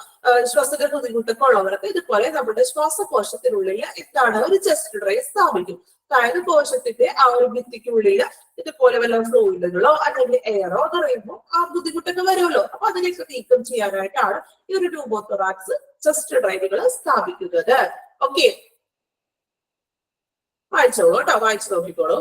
ശ്വാസത്തിന്റെ ബുദ്ധിമുട്ടൊക്കെ ഉള്ളവർക്ക് ഇതുപോലെ നമ്മുടെ ശ്വാസകോശത്തിനുള്ളിൽ എന്താണ് ഒരു ചെസ്റ്റ് ഡ്രൈ സ്ഥാപിക്കും. അതായത് കോശത്തിന്റെ ആ ഒരു ഭിത്തിക്കുള്ളിൽ ഇതുപോലെ വല്ല ഫ്ലൂയിഡുകളോ അല്ലെങ്കിൽ എയറോ നിറയുമ്പോൾ ആ ബുദ്ധിമുട്ടൊക്കെ വരുമല്ലോ. അപ്പൊ അതിലേക്ക് നീക്കം ചെയ്യാനായിട്ടാണ് ഈ ഒരു ട്യൂബോതൊറാക്സ് ചെസ്റ്റ് ഡ്രൈവുകൾ സ്ഥാപിക്കുന്നത്. ഓക്കെ, വായിച്ചോളൂ കേട്ടോ, വായിച്ചു നോക്കിക്കോളൂ.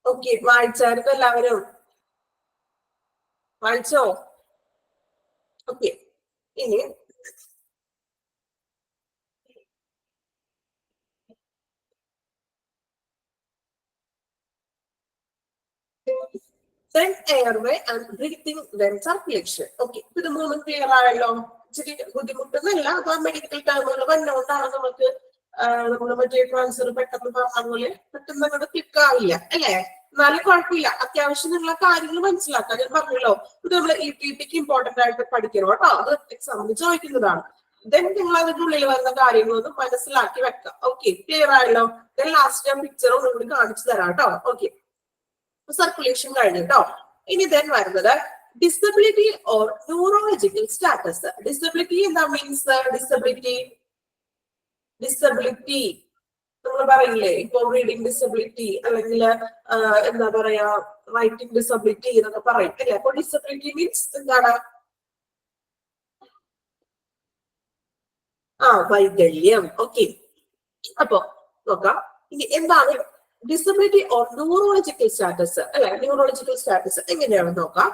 ഓക്കെ, വായിച്ചായിരുന്നു എല്ലാവരും? വായിച്ചോ? ഓക്കെ, ഇനി then airway and breathing, then circulation. Okay, ഇത് മൂന്നും ക്ലിയർ ആയല്ലോ? ഇച്ചിരി ബുദ്ധിമുട്ടൊന്നുമില്ല. അപ്പൊ മെഡിക്കൽ ടേമുകൾ വന്നുകൊണ്ടാണ് നമുക്ക് നമ്മൾ മറ്റേ ട്രാൻസ്ഫർ പെട്ടെന്ന് പറഞ്ഞ പോലെ പെട്ടെന്ന് അങ്ങോട്ട് ക്ലിക്ക് ആവില്ല അല്ലേ? എന്നാലും കുഴപ്പമില്ല, അത്യാവശ്യമുള്ള കാര്യങ്ങൾ മനസ്സിലാക്കാൻ ഞാൻ പറഞ്ഞല്ലോ. ഇത് നമ്മൾ EPTക്ക് ഇമ്പോർട്ടന്റ് ആയിട്ട് പഠിക്കണം കേട്ടോ. അത് എക്സാമിന് ചോദിക്കുന്നതാണ്. ദെൻ നിങ്ങൾ അതിന്റെ ഉള്ളിൽ വരുന്ന കാര്യങ്ങളൊന്നും മനസ്സിലാക്കി വെക്കാം. ഓക്കെ, ക്ലിയർ ആയല്ലോ? ദെൻ ലാസ്റ്റ് ഞാൻ പിക്ചർ ഒന്നുകൂടി കാണിച്ചു തരാം കേട്ടോ. ഓക്കെ, സർക്കുലേഷൻ കഴിഞ്ഞിട്ടോ. ഇനി then വരുന്നത് disability or neurological status. Disability എന്താ മീൻസ്? ഡിസബിലിറ്റി നമ്മൾ പറയില്ലേ, ഇപ്പൊ റീഡിങ് ഡിസബിലിറ്റി അല്ലെങ്കിൽ എന്താ പറയാ റൈറ്റിംഗ് ഡിസബിലിറ്റി എന്നൊക്കെ പറയും അല്ലെ? അപ്പൊ ഡിസബിലിറ്റി മീൻസ് എന്താണ്? വൈകല്യം. ഓക്കെ, അപ്പൊ നോക്കാം ഇനി എന്താണ് ഡിസബിലിറ്റി ഓർ ന്യൂറോളജിക്കൽ സ്റ്റാറ്റസ് അല്ലെ? ന്യൂറോളജിക്കൽ സ്റ്റാറ്റസ് എങ്ങനെയാണെന്ന് നോക്കാം.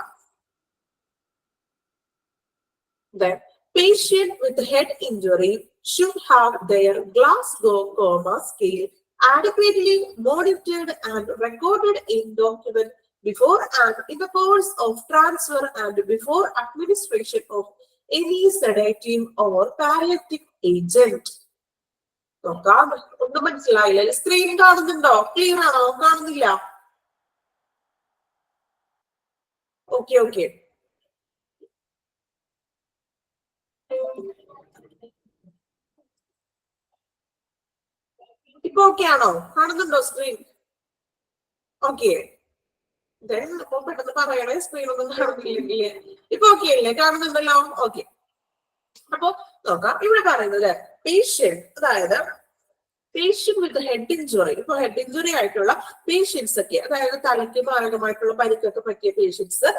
The patient with head injury should have their Glasgow Coma scale adequately monitored and recorded in document before and in the course of transfer and before administration of any sedative or palliative agent. നോക്കാം, ഒന്നും മനസ്സിലായില്ല. Screen കാണുന്നുണ്ടോ? Clear ആണോ? കാണുന്നില്ല? Okay okay, ഇപ്പൊ okay ആണോ? കാണുന്നുണ്ടോ screen? Okay, ഇപ്പൊ പെട്ടെന്ന് പറയണേ, സ്ക്രീൻ ഒന്നും കാണുന്നില്ലെങ്കിൽ. ഇപ്പൊ ഓക്കെ അല്ലേ? കാണുന്നുണ്ടല്ലോ? ഓക്കെ, അപ്പൊ നോക്കാം. ഇവിടെ പറയുന്നത് പേഷ്യന്റ്, അതായത് പേഷ്യന്റ് വിത്ത് ഹെഡ് ഇഞ്ചുറി. ഇപ്പൊ ഹെഡ് ഇഞ്ചുറി ആയിട്ടുള്ള പേഷ്യൻസ് ഒക്കെ, അതായത് തലയ്ക്ക് മാരകമായിട്ടുള്ള പരിക്കൊക്കെ പറ്റിയ പേഷ്യൻസ്,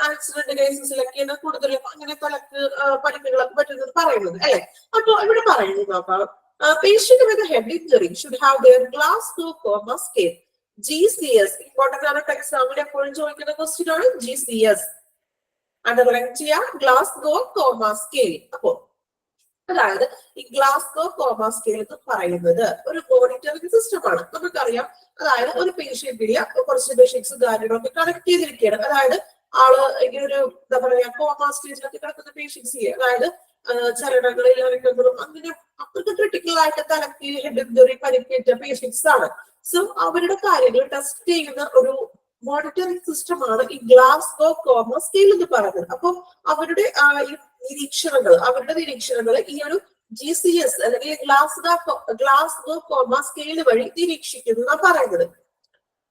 ആക്സിഡന്റ് കേസസിലൊക്കെയാണ് കൂടുതലും അങ്ങനെ തലക്ക് പരിക്കുകളൊക്കെ പറ്റുന്നത് പറയുന്നത് അല്ലെ? അപ്പൊ ഇവിടെ പറയുന്നത് നോക്കാം. Patient with a head injury should have their Glasgow Coma scale GCS. Important ആണ്, എക്സാമിന് എപ്പോഴും ചോദിക്കുന്ന ക്വസ്റ്റ്യൻ ആണ് GCS. അണ്ടർലൈൻ ചെയ്യാം, ഗ്ലാസ്ഗോ കോമ സ്കെയിൽ. അപ്പോ അതായത് ഈ ഗ്ലാസ്ഗോ കോമ സ്കെയിൽ എന്ന് പറയുന്നത് ഒരു മോണിറ്ററിംഗ് സിസ്റ്റം ആണ്. നമുക്കറിയാം, അതായത് ഒരു പേഷ്യന്റിന് കുറച്ച് പേഷ്യൻസ് കാര്യങ്ങളൊക്കെ കണക്ട് ചെയ്തിരിക്കുകയാണ്. അതായത് ആള് ഈ ഒരു എന്താ പറയാ കോമ സ്റ്റേജിലൊക്കെ കിടക്കുന്ന പേഷ്യൻസ്, അതായത് ചലനങ്ങളിൽ അറിയിക്കുന്നതും അങ്ങനെ അത്രയ്ക്ക് ക്രിട്ടിക്കൽ ആയിട്ട് തലക്ക് ഹെഡ് ഇഞ്ചുറി പരിക്കേറ്റ പേഷ്യൻസ് ആണ്. സോ അവരുടെ കാര്യങ്ങൾ ടെസ്റ്റ് ചെയ്യുന്ന ഒരു മോണിറ്ററിംഗ് സിസ്റ്റം ആണ് ഈ ഗ്ലാസ്ഗോ കോമ സ്കെയിൽ എന്ന് പറയുന്നത്. അപ്പൊ അവരുടെ നിരീക്ഷണങ്ങൾ ഈ ഒരു GCS അല്ലെങ്കിൽ ഗ്ലാസ്ഗോ കോമ സ്കെയിൽ വഴി നിരീക്ഷിക്കുന്നു എന്നാണ് പറയുന്നത്.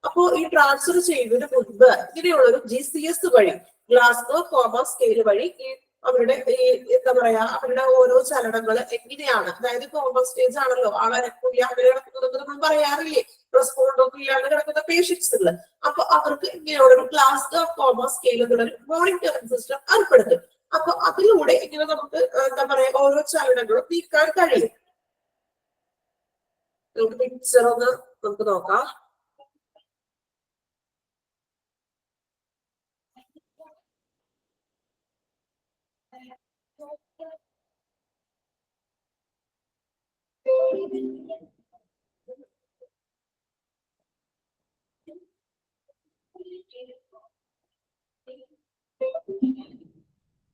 അപ്പോ ഈ ട്രാൻസ്ഫർ ചെയ്യുന്നതിന് മുൻപ് ഇങ്ങനെയുള്ള ഒരു GCS വഴി, ഗ്ലാസ്ഗോ കോമ സ്കെയിൽ വഴി ഈ അവരുടെ ഈ എന്താ പറയാ അവരുടെ ഓരോ ചലനങ്ങൾ എങ്ങനെയാണ്, അതായത് കോമ സ്റ്റേജ് ആണല്ലോ, ആളനക്കില്ല അങ്ങനെ കിടക്കുന്നത് നമ്മൾ പറയാറില്ലേ, റെസ്പോണ്ട് ഒക്കെ ഇല്ലാണ്ട് കിടക്കുന്ന പേഷ്യൻസുകൾ. അപ്പൊ അവർക്ക് ഇങ്ങനെയുള്ള ഒരു ഗ്ലാസ്ഗോ കോമ സ്കെയിൽ എന്നുള്ള മോണിറ്ററിംഗ് സിസ്റ്റം ഏർപ്പെടുത്തും. അപ്പൊ അതിലൂടെ ഇങ്ങനെ നമുക്ക് എന്താ പറയാ ഓരോ ചലനങ്ങളും നീക്കാൻ കഴിയും. നമുക്ക് പിക്ചർ ഒന്ന് നമുക്ക് നോക്കാം.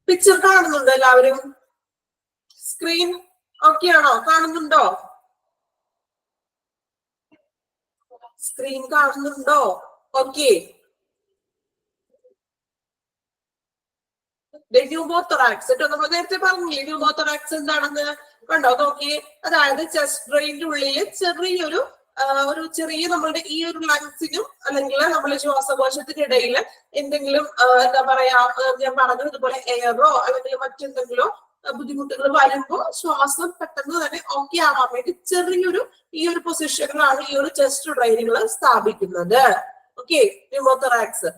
പിക്ചർ കാണുന്നുണ്ടോ എല്ലാവരും? സ്ക്രീൻ ഓക്കെ ആണോ? കാണുന്നുണ്ടോ? സ്ക്രീൻ കാണുന്നുണ്ടോ? ഓക്കെ. ന്യൂമോതൊറാക്സ് നമ്മൾ നേരത്തെ പറഞ്ഞില്ലേ, ന്യൂമോതൊറാക്സ് എന്താണെന്ന് കണ്ടോ? നോക്കി, അതായത് ചെസ്റ്റ് ഡ്രെയിനിന്റെ ഉള്ളിൽ ചെറിയ നമ്മളുടെ ഈ ഒരു ലങ്സിനും അല്ലെങ്കിൽ നമ്മുടെ ശ്വാസകോശത്തിനിടയിൽ എന്തെങ്കിലും എന്താ പറയാ ഞാൻ പറഞ്ഞത് ഇതുപോലെ എയറോ അല്ലെങ്കിൽ മറ്റെന്തെങ്കിലോ ബുദ്ധിമുട്ടുകൾ വരുമ്പോൾ ശ്വാസം പെട്ടെന്ന് തന്നെ ഓക്കെ ആവാൻ വേണ്ടി ചെറിയൊരു ഈ ഒരു പൊസിഷനിലാണ് ഈ ഒരു ചെസ്റ്റ് ഡ്രെയിനുകൾ സ്ഥാപിക്കുന്നത്. Okay, pneumothorax.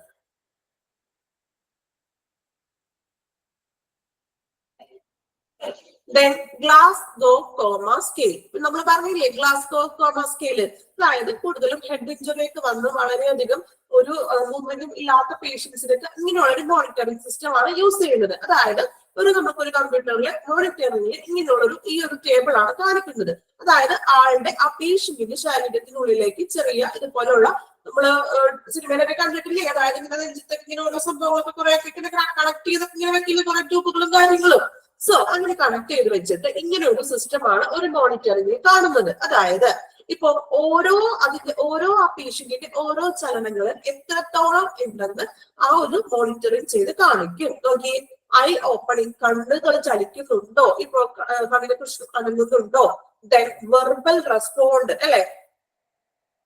Then Glasgow comma scale. നമ്മൾ പറഞ്ഞില്ലേ Glasgow comma scale. അതായത് കൂടുതലും ഹെഡ് ഇഞ്ചുറിയൊക്കെ വന്ന് വളരെയധികം ഒരു മൂവ്മെന്റും ഇല്ലാത്ത പേഷ്യൻസിനൊക്കെ ഇങ്ങനെയുള്ള ഒരു മോണിറ്ററിംഗ് സിസ്റ്റം ആണ് യൂസ് ചെയ്യുന്നത്. അതായത് നമുക്കൊരു കമ്പ്യൂട്ടറിൽ മോണിറ്ററിംഗിൽ ഇങ്ങനെയുള്ളൊരു ഈ ഒരു ടേബിൾ ആണ് കാണിക്കുന്നത്. അതായത് ആളുടെ ആ പേഷ്യന്റിന്റെ ശരീരത്തിനുള്ളിലേക്ക് ചെറിയ ഇതുപോലുള്ള നമ്മള് സിനിമയിലൊക്കെ കണ്ടിട്ടില്ലേ, അതായത് ഇങ്ങനെ നെഞ്ചത്തൊക്കെ ഇങ്ങനെ ഓരോ സംഭവങ്ങളൊക്കെ കുറെ ഇങ്ങനെ കണക്ട് ചെയ്തൊക്കെ ഇങ്ങനെ വെക്കുന്ന കുറെ ട്യൂബുകളും കാര്യങ്ങളും. സോ അങ്ങനെ കണക്ട് ചെയ്ത് വെച്ചിട്ട് ഇങ്ങനെ ഒരു സിസ്റ്റമാണ് ഒരു മോണിറ്ററിംഗിൽ കാണുന്നത്. അതായത് ഇപ്പൊ ഓരോ ആ പേഷ്യന്റിന്റെ ഓരോ ചലനങ്ങളും എത്രത്തോളം ഉണ്ടെന്ന് ആ ഒരു മോണിറ്ററിംഗ് ചെയ്ത് കാണിക്കും. നോക്കി, ഐ ഓപ്പണിംഗ്, കണ്ണുകൾ ചലിക്കുന്നുണ്ടോ, ഇപ്പൊ കണ്ണിനെ കുറിച്ച് അനങ്ങുന്നുണ്ടോ, ദെൻ വെർബൽ റെസ്പോണ്ട് അല്ലെ,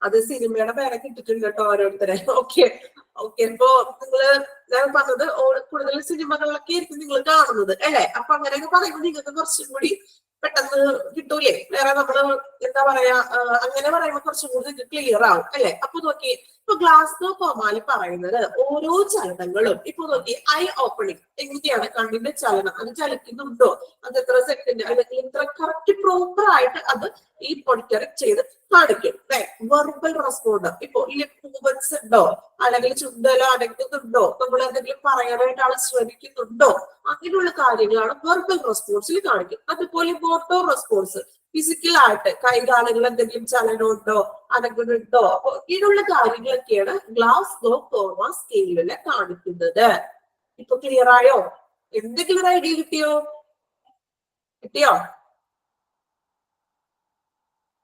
അത് സിനിമയുടെ പേരൊക്കെ ഇട്ടിട്ടുണ്ട് കേട്ടോ ഓരോരുത്തരെ. ഓക്കെ ഇപ്പൊ ഞാൻ പറഞ്ഞത് കൂടുതൽ സിനിമകളിലൊക്കെ ആയിരിക്കും നിങ്ങൾ കാണുന്നത് അല്ലെ. അപ്പൊ അങ്ങനെയൊക്കെ പറയുമ്പോൾ നിങ്ങൾക്ക് കുറച്ചും കൂടി പെട്ടെന്ന് കിട്ടൂലേ, വേറെ നമ്മള് എന്താ പറയാ അങ്ങനെ പറയുമ്പോൾ കുറച്ചും കൂടി ക്ലിയർ ആവും അല്ലെ. അപ്പൊ നോക്കി, ഇപ്പൊ ഗ്ലാസ്ഗോ കോമാല് പറയുന്നത് ഓരോ ചലനങ്ങളും ഇപ്പൊ നോക്കി, ഐ ഓപ്പണിംഗ് എങ്ങനെയാണ് കണ്ണിന്റെ ചലനം, അത് ചലിക്കുന്നുണ്ടോ, അത് എത്ര സെക്കൻഡ് അല്ലെങ്കിൽ ഇത്ര കറക്റ്റ് പ്രോപ്പർ ആയിട്ട് അത് ഈ മോണിറ്ററിംഗ് ചെയ്ത് കാണിക്കും. വെർബൽ റെസ്പോണ്ട്, ഇപ്പൊ ലിപ് മൂവ്മെന്റ്സ് ഉണ്ടോ, അല്ലെങ്കിൽ ചുണ്ടല അടയ്ക്കുന്നുണ്ടോ, നമ്മൾ എന്തെങ്കിലും പറയാനായിട്ട് ആൾ ശ്രമിക്കുന്നുണ്ടോ, അങ്ങനെയുള്ള കാര്യങ്ങളാണ് വെർബൽ റെസ്പോൺസിൽ കാണിക്കും. അതുപോലെ മോട്ടോർ റെസ്പോൺസ്, ഫിസിക്കൽ ആയിട്ട് കൈകാലുകൾ എന്തെങ്കിലും ചലനമുണ്ടോ, അനങ്ങുന്നുണ്ടോ, അപ്പൊ ഇങ്ങനെയുള്ള കാര്യങ്ങളൊക്കെയാണ് ഗ്ലാസ്ഗോ കോമ സ്കെയിലില് കാണിക്കുന്നത്. ഇപ്പൊ ക്ലിയർ ആയോ? എന്തെങ്കിലും ഒരു ഐഡിയ കിട്ടിയോ?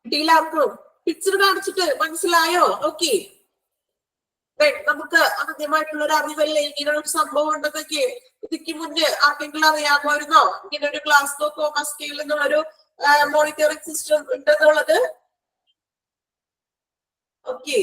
കിട്ടിയില്ലാർക്കും? പിക്ചർ കാണിച്ചിട്ട് മനസ്സിലായോ? ഓക്കെ, നമുക്ക് ആദ്യമായിട്ടുള്ള ഒരു അറിവല്ലേ ഇങ്ങനെ ഒരു സംഭവം ഉണ്ടെന്നൊക്കെ. ഇതിക്ക് മുന്നേ ആർക്കെങ്കിലും അറിയാമായിരുന്നോ ഇങ്ങനെ ഒരു ഗ്ലാസ്ഗോ കോമ സ്കെയിൽ എന്നുള്ളൊരു മോണിറ്ററിംഗ് സിസ്റ്റം ഉണ്ടെന്നുള്ളത്? ഓക്കെ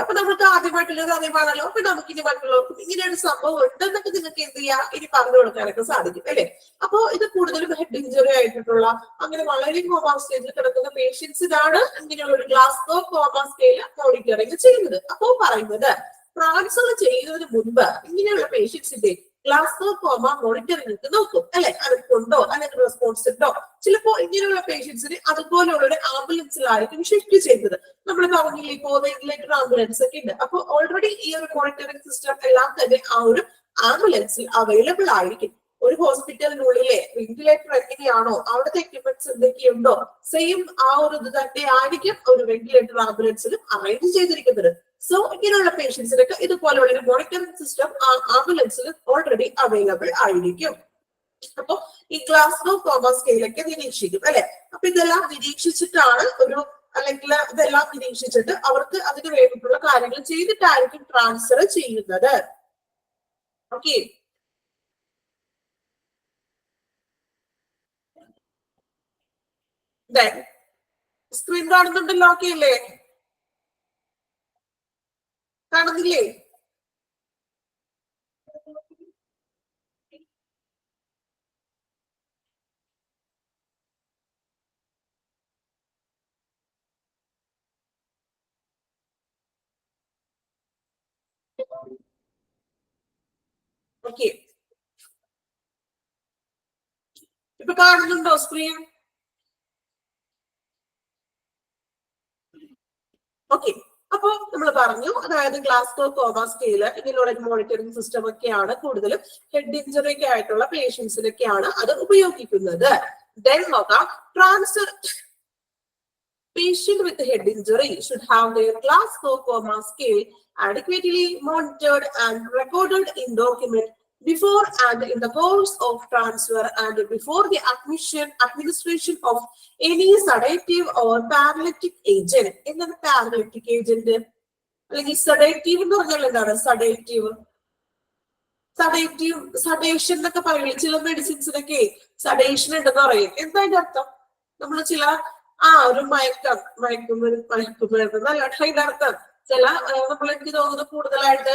അപ്പൊ നമുക്ക് ആദ്യമായിട്ടുള്ള ഒരു അറിവാണല്ലോ. അപ്പൊ നമുക്ക് ഇനി മറ്റുള്ളവർക്കും ഇങ്ങനെ ഒരു സംഭവം ഉണ്ടെന്നൊക്കെ നിങ്ങൾക്ക് എന്ത് ചെയ്യാം, ഇനി പറഞ്ഞു കൊടുക്കാനൊക്കെ സാധിക്കും അല്ലെ. അപ്പോ ഇത് കൂടുതലും ഹെഡ് ഇഞ്ചുറി ആയിട്ടുള്ള അങ്ങനെ വളരെ കോമ സ്റ്റേജിൽ കിടക്കുന്ന പേഷ്യൻസിനാണ് ഇങ്ങനെയുള്ള ഒരു ഗ്ലാസ്ഗോ കോമ സ്കെയിൽ മോണിറ്ററിംഗ് ചെയ്യുന്നത്. അപ്പോ പറയുന്നത് ട്രാൻസ്ഫർ ചെയ്യുന്നതിന് മുൻപ് ഇങ്ങനെയുള്ള പേഷ്യൻസിന്റെ ഗ്ലാസ്ഗോ കോമ മോണിറ്ററിംഗ് നോക്കും അല്ലെ, അനക്കുണ്ടോ അല്ലെങ്കിൽ റെസ്പോൺസ് ഉണ്ടോ. ചിലപ്പോ ഇങ്ങനെയുള്ള പേഷ്യൻസിന് അതുപോലെയുള്ള ഒരു ആംബുലൻസിലായിരിക്കും ഷിഫ്റ്റ് ചെയ്യുന്നത്. നമ്മൾ പറഞ്ഞില്ലേ ഇപ്പോ വെന്റിലേറ്റർ ആംബുലൻസ് ഒക്കെ ഉണ്ട്. അപ്പൊ ഓൾറെഡി ഈ ഒരു മോണിറ്ററിംഗ് സിസ്റ്റം എല്ലാം തന്നെ ആ ഒരു ആംബുലൻസിൽ അവൈലബിൾ ആയിരിക്കും. ഒരു ഹോസ്പിറ്റലിനുള്ളിലെ വെന്റിലേറ്റർ എങ്ങനെയാണോ, അവിടുത്തെ എക്യുപ്മെന്റ്സ് എന്തൊക്കെയുണ്ടോ, സെയിം ആ ഒരു ഇത് തന്നെ ആയിരിക്കും ഒരു വെന്റിലേറ്റർ ആംബുലൻസിലും അറേഞ്ച് ചെയ്തിരിക്കുന്നത്. സോ ഇങ്ങനെയുള്ള പേഷ്യൻസിനൊക്കെ ഇതുപോലെയുള്ള ഒരു മോണിറ്ററിംഗ് സിസ്റ്റം ആംബുലൻസിൽ ഓൾറെഡി അവൈലബിൾ ആയിരിക്കും. അപ്പൊ ഈ ഗ്ലാസ്ഗോ കോമ സ്കെയിലൊക്കെ നിരീക്ഷിക്കും അല്ലെ. അപ്പൊ ഇതെല്ലാം നിരീക്ഷിച്ചിട്ടാണ് അല്ലെങ്കിൽ ഇതെല്ലാം നിരീക്ഷിച്ചിട്ട് അവർക്ക് അതിന് വേണ്ടിയിട്ടുള്ള കാര്യങ്ങൾ ചെയ്തിട്ടായിരിക്കും ട്രാൻസ്ഫർ ചെയ്യുന്നത്. ഓക്കെ, സ്ക്രീൻ കാണുന്നുണ്ടല്ലോ? ഓക്കെ അല്ലേ? കാണുന്നില്ലേ? ഓക്കെ, ഇപ്പൊ കാണുന്നുണ്ടോ സ്ക്രീൻ? ഓക്കെ, അപ്പൊ നമ്മൾ പറഞ്ഞു, അതായത് ഗ്ലാസ്ഗോ കോമ സ്കെയില് ഇതിലുള്ള മോണിറ്ററിംഗ് സിസ്റ്റം ഒക്കെയാണ് കൂടുതലും ഹെഡ് ഇഞ്ചുറി ഒക്കെ ആയിട്ടുള്ള പേഷ്യൻസിനൊക്കെയാണ് അത് ഉപയോഗിക്കുന്നത്. Then നോക്കാം, transfer patient with head injury should have their Glasgow coma scale adequately monitored and recorded in document before and in the course of transfer and before the administration of any sedative or paralytic agent. എന്താണ് paralytic agent? അല്ലെങ്കിൽ sedative എന്ന് പറഞ്ഞാൽ എന്താണ് sedative? Sedation എന്നൊക്കെ പറയില്ലേ ചില മെഡിസിൻസിനൊക്കെ sedation ഉണ്ടെന്ന് പറയും. എന്താ അതിന്റെ അർത്ഥം? നമ്മൾ ചില ഒരു മയക്കുമരുന്ന് നല്ല അതിന്റെ അർത്ഥം ചില എനിക്ക് തോന്നുന്നു കൂടുതലായിട്ട്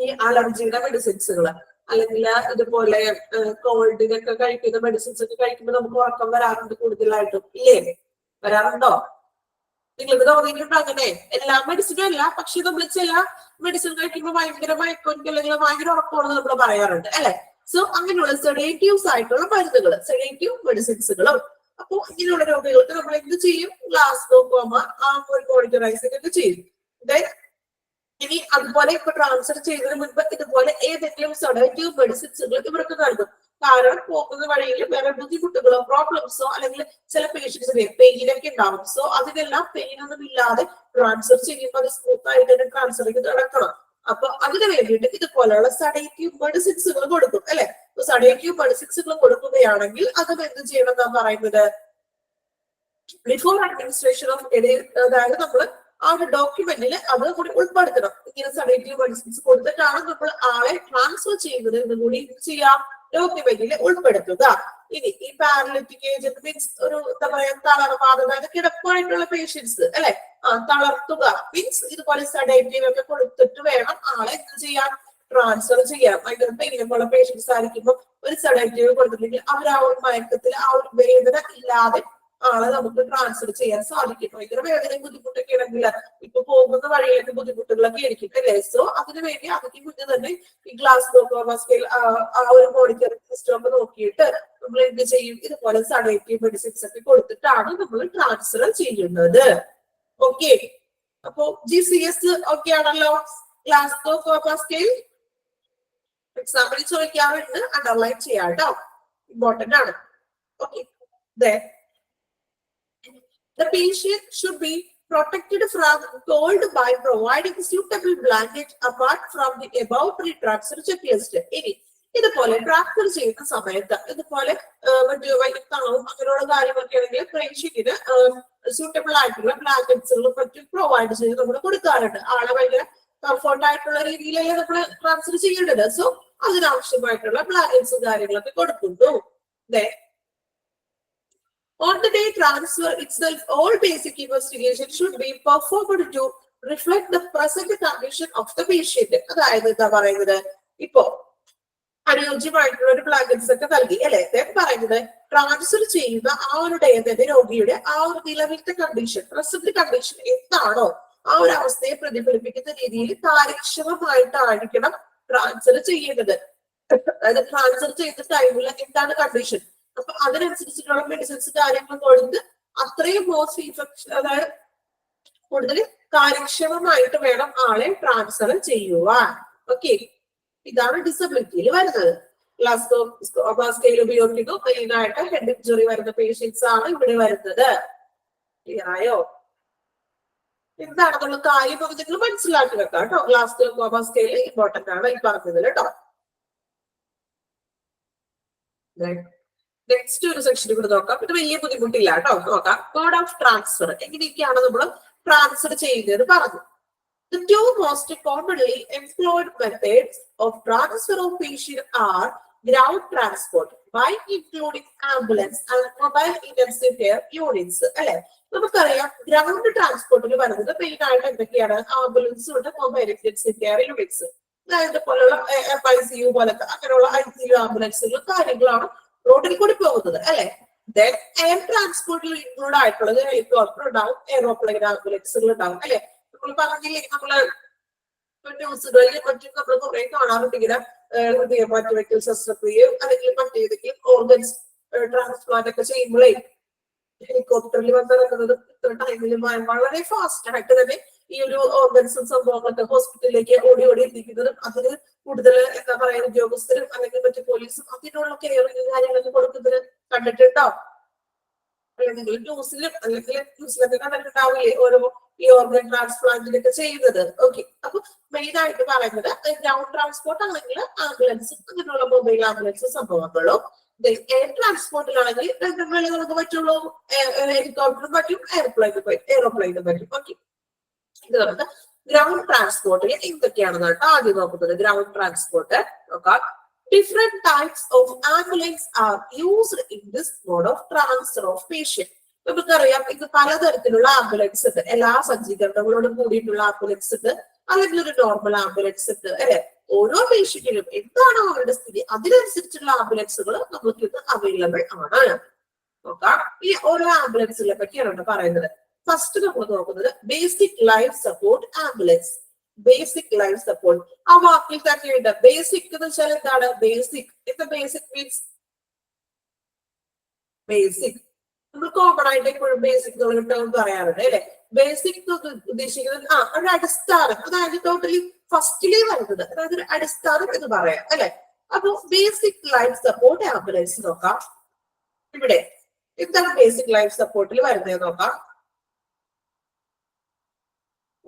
ഈ അലർജിയുടെ മെഡിസിൻസുകള് അല്ലെങ്കിൽ ഇതുപോലെ കോൾഡിനൊക്കെ കഴിക്കുന്ന മെഡിസിൻസ് ഒക്കെ കഴിക്കുമ്പോൾ നമുക്ക് ഉറക്കം വരാറുണ്ട് കൂടുതലായിട്ടും, ഇല്ലേ? വരാറുണ്ടോ? നിങ്ങൾക്ക് തോന്നിയിട്ടുണ്ടോ അങ്ങനെ? എല്ലാ മെഡിസിനും അല്ല, പക്ഷെ നമ്മൾ ചില മെഡിസിൻ കഴിക്കുമ്പോൾ ഭയങ്കര മയക്കം അല്ലെങ്കിൽ ഭയങ്കര ഉറക്കമാണെന്ന് നമ്മൾ പറയാറുണ്ട് അല്ലെ. സോ അങ്ങനെയുള്ള സെഡേറ്റീവ്സ് ആയിട്ടുള്ള മരുന്നുകൾ, സെഡേറ്റീവ് മെഡിസിൻസുകളും. അപ്പൊ ഇങ്ങനെയുള്ള രോഗികൾക്ക് നമ്മൾ എന്ത് ചെയ്യും? ഗ്ലാസ്കോമ മോണിറ്ററൈസിംഗ് ഒക്കെ ചെയ്യും. ഇനി അതുപോലെ ഇപ്പൊ ട്രാൻസ്ഫർ ചെയ്യുന്നതിന് മുൻപ് ഇതുപോലെ ഏതെങ്കിലും സെഡേറ്റീവ് മെഡിസിൻസുകൾ ഇവർക്ക് നൽകും. കാരണം പോകുന്ന വഴിയിൽ വേറെ ബുദ്ധിമുട്ടുകളോ പ്രോബ്ലംസോ അല്ലെങ്കിൽ ചില പേഷ്യൻസിന് പെയിനൊക്കെ ഉണ്ടാവും. സോ അതിനെല്ലാം പെയിൻ ഒന്നും ഇല്ലാതെ ട്രാൻസ്ഫർ ചെയ്യുമ്പോൾ അത് സ്മൂത്ത് ആയിട്ട് തന്നെ ട്രാൻസ്ഫർ ചെയ്ത് നടക്കണം. അപ്പൊ അതിന് വേണ്ടിയിട്ട് ഇതുപോലെയുള്ള സഡേറ്റീവ് മെഡിസിൻസുകൾ കൊടുക്കും അല്ലെ. സഡേറ്റീവ് മെഡിസിൻസുകൾ കൊടുക്കുകയാണെങ്കിൽ അതും എന്ത് ചെയ്യണം എന്നാ പറയുന്നത്? ബിഫോർ അഡ്മിനിസ്ട്രേഷൻ ഓഫ് അതായത് നമ്മൾ ആ ഒരു ഡോക്യുമെന്റിൽ അത് കൂടി ഉൾപ്പെടുത്തണം. ഇങ്ങനെ സഡേറ്റീവ് മെഡിസിൻസ് കൊടുത്തിട്ടാണ് നമ്മൾ ആളെ ട്രാൻസ്ഫർ ചെയ്യുന്നത് എന്ന് കൂടി ചെയ്യാം, ഡോക്യുമെന്റിൽ ഉൾപ്പെടുത്തുക. ഇനി ഈ പാരലിറ്റിക് ഏജന്റ് മീൻസ് ഒരു എന്താ പറയാ തളർവാദം, അതായത് കിടപ്പായിട്ടുള്ള പേഷ്യൻസ് അല്ലെ, തളർത്തുക മീൻസ് ഇതുപോലെ സഡേറ്റീവ് ഒക്കെ കൊടുത്തിട്ട് വേണം ആളെ എന്ത് ചെയ്യാൻ? ട്രാൻസ്ഫർ ചെയ്യാം. ഭയങ്കര പെയിനുള്ള പേഷ്യൻസ് ആയിരിക്കുമ്പോൾ ഒരു സഡേറ്റീവ് കൊടുത്തിട്ടുണ്ടെങ്കിൽ അവർ ആ ഒരു മയക്കത്തിൽ ആ ഒരു വേദന ഇല്ലാതെ ആളെ നമുക്ക് ട്രാൻസ്ഫർ ചെയ്യാൻ സാധിക്കും. ഭയങ്കര വേദനയും ബുദ്ധിമുട്ടൊക്കെ ആണെങ്കിൽ ഇപ്പൊ പോകുന്ന വഴിയിലേക്ക് ബുദ്ധിമുട്ടുകളൊക്കെ ആയിരിക്കും അല്ലേ. സോ അതിനുവേണ്ടി അതിന് മുന്നേ തന്നെ ഈ ഗ്ലാസ്കോമ സ്കെയിൽ ആ ഒരു മോണിറ്ററിംഗ് സിസ്റ്റം ഒക്കെ നോക്കിയിട്ട് നമ്മൾ എന്ത് ചെയ്യും? ഇതുപോലെ സഡേറ്റീവ് മെഡിസിൻസ് ഒക്കെ കൊടുത്തിട്ടാണ് നമ്മൾ ട്രാൻസ്ഫർ ചെയ്യുന്നത്. ഓക്കെ, അപ്പൊ GCS ഓക്കെ ആണല്ലോ. ഗ്ലാസ്കോമ സ്കെയിൽ എക്സാമ്പിൾ ചോദിക്കാറുണ്ട്, അണ്ടർലൈൻ ചെയ്യാം കേട്ടോ, ഇമ്പോർട്ടന്റ് ആണ്. Okay, the patient should be protected from cold by providing suitable blanket apart from the above pre-transfer checklist. ഇനി ഇതുപോലെ ട്രാൻസ്ഫർ ചെയ്യുന്ന സമയത്ത് ഇതുപോലെ മറ്റു വൈകുന്നേരവും അങ്ങനെയുള്ള കാര്യങ്ങളൊക്കെ ആണെങ്കിൽ പേഷ്യന്റിന് സ്യൂട്ടബിൾ ആയിട്ടുള്ള ബ്ലാങ്കറ്റ്സുകളും മറ്റും പ്രൊവൈഡ് ചെയ്ത് നമ്മൾ കൊടുക്കാറുണ്ട്. ആളെ ഭയങ്കര കംഫർട്ട് ആയിട്ടുള്ള രീതിയിലല്ലേ നമ്മൾ ട്രാൻസ്ഫർ ചെയ്യേണ്ടത്. സോ അതിനാവശ്യമായിട്ടുള്ള ബ്ലാങ്കറ്റ്സും കാര്യങ്ങളൊക്കെ കൊടുക്കുന്നു. On the day transfer itself, all basic investigation should be performed to reflect the present condition of the patient. അതായത് എന്താ പറയുന്നത്? ഇപ്പോ അനുയോജ്യമായിട്ടുള്ള ഒരു ബ്ലാങ്കറ്റ്സ് ഒക്കെ നൽകി അല്ലെ. പറയുന്നത് ട്രാൻസ്ഫർ ചെയ്യുന്ന ആ ഒരു ഡേ തന്നെ രോഗിയുടെ ആ ഒരു നിലവിലത്തെ കണ്ടീഷൻ, പ്രസന്റ് കണ്ടീഷൻ എന്താണോ ആ ഒരു അവസ്ഥയെ പ്രതിഫലിപ്പിക്കുന്ന രീതിയിൽ കാര്യക്ഷമമായിട്ടായിരിക്കണം ട്രാൻസ്ഫർ ചെയ്യേണ്ടത്. അതായത് ട്രാൻസ്ഫർ ചെയ്യുന്ന ടൈമിൽ എന്താണ് കണ്ടീഷൻ, അപ്പൊ അതിനനുസരിച്ചിട്ടുള്ള മെഡിസിൻസ് കാര്യങ്ങൾ കൊടുത്ത് അത്രയും മോസ്റ്റ് ഇഫക്ഷൻ, അതായത് കൂടുതൽ കാര്യക്ഷമമായിട്ട് വേണം ആളെ ട്രാൻസ്ഫർ ചെയ്യുവാൻ. ഓക്കെ, ഇതാണ് ഡിസബിലിറ്റിയിൽ വരുന്നത്. ഗ്ലാസ്കോമ സ്കെയിൽ ഉപയോഗിക്കുന്നു. മെയിൻ ആയിട്ട് ഹെഡ് ഇഞ്ചുറി വരുന്ന പേഷ്യൻസ് ആണ് ഇവിടെ വരുന്നത്. ക്ലിയർ ആയോ? എന്താണെന്നുള്ള കാര്യം നിങ്ങൾ മനസ്സിലാക്കി വെക്കാം കേട്ടോ. ഗ്ലാസ്കോമ സ്കെയിൽ ഇമ്പോർട്ടന്റ് ആണ് ഈ പറഞ്ഞത് കേട്ടോ. നെക്സ്റ്റ് ഒരു സെക്ഷൻ കൂടെ നോക്കാം. ഇത് വലിയ ബുദ്ധിമുട്ടില്ല കേട്ടോ. നോക്കാം, മോഡ് ഓഫ് ട്രാൻസ്ഫർ എങ്ങനെയൊക്കെയാണ് നമ്മൾ ട്രാൻസ്ഫർ ചെയ്യുന്നത് പറഞ്ഞു. The two most commonly employed methods of transfer of patient are ground transport by including ambulance and mobile intensive care units. അല്ലെ, നമുക്കറിയാം ഗ്രൗണ്ട് ട്രാൻസ്പോർട്ടിൽ വരുന്നത് മെയിൻ ആയിട്ട് എന്തൊക്കെയാണ്? ആംബുലൻസ് ഉണ്ട്, മൊബൈൽ ഇന്റൻസീവ് കെയർ യൂണിറ്റ്സ്, അതായത് പോലുള്ള FICU പോലത്തെ അങ്ങനെയുള്ള ICU ആംബുലൻസുകളും കാര്യങ്ങളാണ് റോഡിൽ കൂടി പോകുന്നത് അല്ലെ. ദെൻ എയർ ട്രാൻസ്പോർട്ടിൽ ഇൻക്ലൂഡ് ആയിട്ടുള്ളത് ഹെലികോപ്റ്റർ ഉണ്ടാവും, എയറോപ്ലെയിൻ ആംബുലൻസുകൾ ഉണ്ടാവും അല്ലെ. നമ്മൾ പറഞ്ഞില്ലേ, നമ്മള് ന്യൂസുകളിൽ മറ്റും നമ്മൾ കുറെ കാണാറുണ്ട് ഇങ്ങനെ ഹൃദയം മാറ്റിവെക്കൽ ശസ്ത്രക്രിയയും അല്ലെങ്കിൽ മറ്റേതെങ്കിലും ഓർഗൻസ് ട്രാൻസ്പ്ലാന്റ് ഒക്കെ ചെയ്യുമ്പോഴേ ഹെലികോപ്റ്ററിൽ വന്നിറങ്ങുന്നത് ഇത്ര ടൈമിൽ വളരെ ഫാസ്റ്റ് ആയിട്ട് തന്നെ ഈ ഒരു ഓർഗൻസും സംഭവങ്ങളൊക്കെ ഹോസ്പിറ്റലിലേക്ക് ഓടി എത്തിക്കുന്നതും അതിന് കൂടുതൽ എന്താ പറയുക ഉദ്യോഗസ്ഥരും അല്ലെങ്കിൽ മറ്റു പോലീസും അതിനുള്ള കെയറിങ് കാര്യങ്ങളൊക്കെ കൊടുക്കുന്നത് കണ്ടിട്ടുണ്ടോ? അല്ലെങ്കിൽ ന്യൂസിലൊക്കെ കണ്ടിട്ടുണ്ടാവില്ലേ ഓരോ ഈ ഓർഗൻ ട്രാൻസ്പ്ലാന്റിനൊക്കെ ചെയ്യുന്നത്. ഓക്കെ, അപ്പൊ മെയിൻ ആയിട്ട് പറയുന്നത് ഗ്രൗണ്ട് ട്രാൻസ്പോർട്ട് ആണെങ്കിൽ ആംബുലൻസ് അങ്ങനെയുള്ള മൊബൈൽ ആംബുലൻസ് സംഭവങ്ങളും. എയർ ട്രാൻസ്പോർട്ടിലാണെങ്കിൽ രണ്ടും നമുക്ക് പറ്റുള്ളൂ, ഹെലികോപ്റ്ററും പറ്റും, എയറോപ്ലെയിനും പറ്റും. ഓക്കെ, ഇത് നമുക്ക് ഗ്രൗണ്ട് ട്രാൻസ്പോർട്ടിൽ എന്തൊക്കെയാണെന്ന് കേട്ടോ ആദ്യം നോക്കുന്നത്. ഗ്രൗണ്ട് ട്രാൻസ്പോർട്ട് നോക്കാം. Different types of ambulance are used in this mode of transfer of patient. നമുക്കറിയാം ഇത് പലതരത്തിലുള്ള ആംബുലൻസ് ഉണ്ട്. എല്ലാ സജ്ജീകരണങ്ങളോടും കൂടിയിട്ടുള്ള ആംബുലൻസ് ഉണ്ട്, അല്ലെങ്കിൽ ഒരു നോർമൽ ആംബുലൻസ് ഉണ്ട് അല്ലെ. ഓരോ പേഷ്യന്റിനും എന്താണോ അവരുടെ സ്ഥിതി അതിനനുസരിച്ചുള്ള ആംബുലൻസുകൾ നമുക്ക് ഇത് അവൈലബിൾ ആണ്. നോക്കാം, ഈ ഓരോ ആംബുലൻസിനെ പറ്റിയാണ് പറയുന്നത്. ഫസ്റ്റ് നമ്മൾ നോക്കുന്നത് basic life support ambulance. Basic life support. ആ വാക്കിൽ തന്നെയുണ്ട് ബേസിക് എന്ന് വെച്ചാൽ എന്താണ്? ബേസിക്. എന്താ ബേസിക് മീൻസ്? ബേസിക് നമ്മൾ കോമൺ ആയിട്ട് എപ്പോഴും ബേസിക് ടേം പറയാറുണ്ട് അല്ലെ. ബേസിക് ഉദ്ദേശിക്കുന്നത് ഒരു അടിസ്ഥാനം, അതായത് ടോട്ടലി ഫസ്റ്റിലേ വരുന്നത്, അതായത് ഒരു അടിസ്ഥാനം എന്ന് പറയാം അല്ലെ. അപ്പൊ ബേസിക് ലൈഫ് സപ്പോർട്ട് ആംബുലൻസ് നോക്കാം. ഇവിടെ എന്താണ് ബേസിക് ലൈഫ് സപ്പോർട്ടിൽ വരുന്നത് നോക്കാം.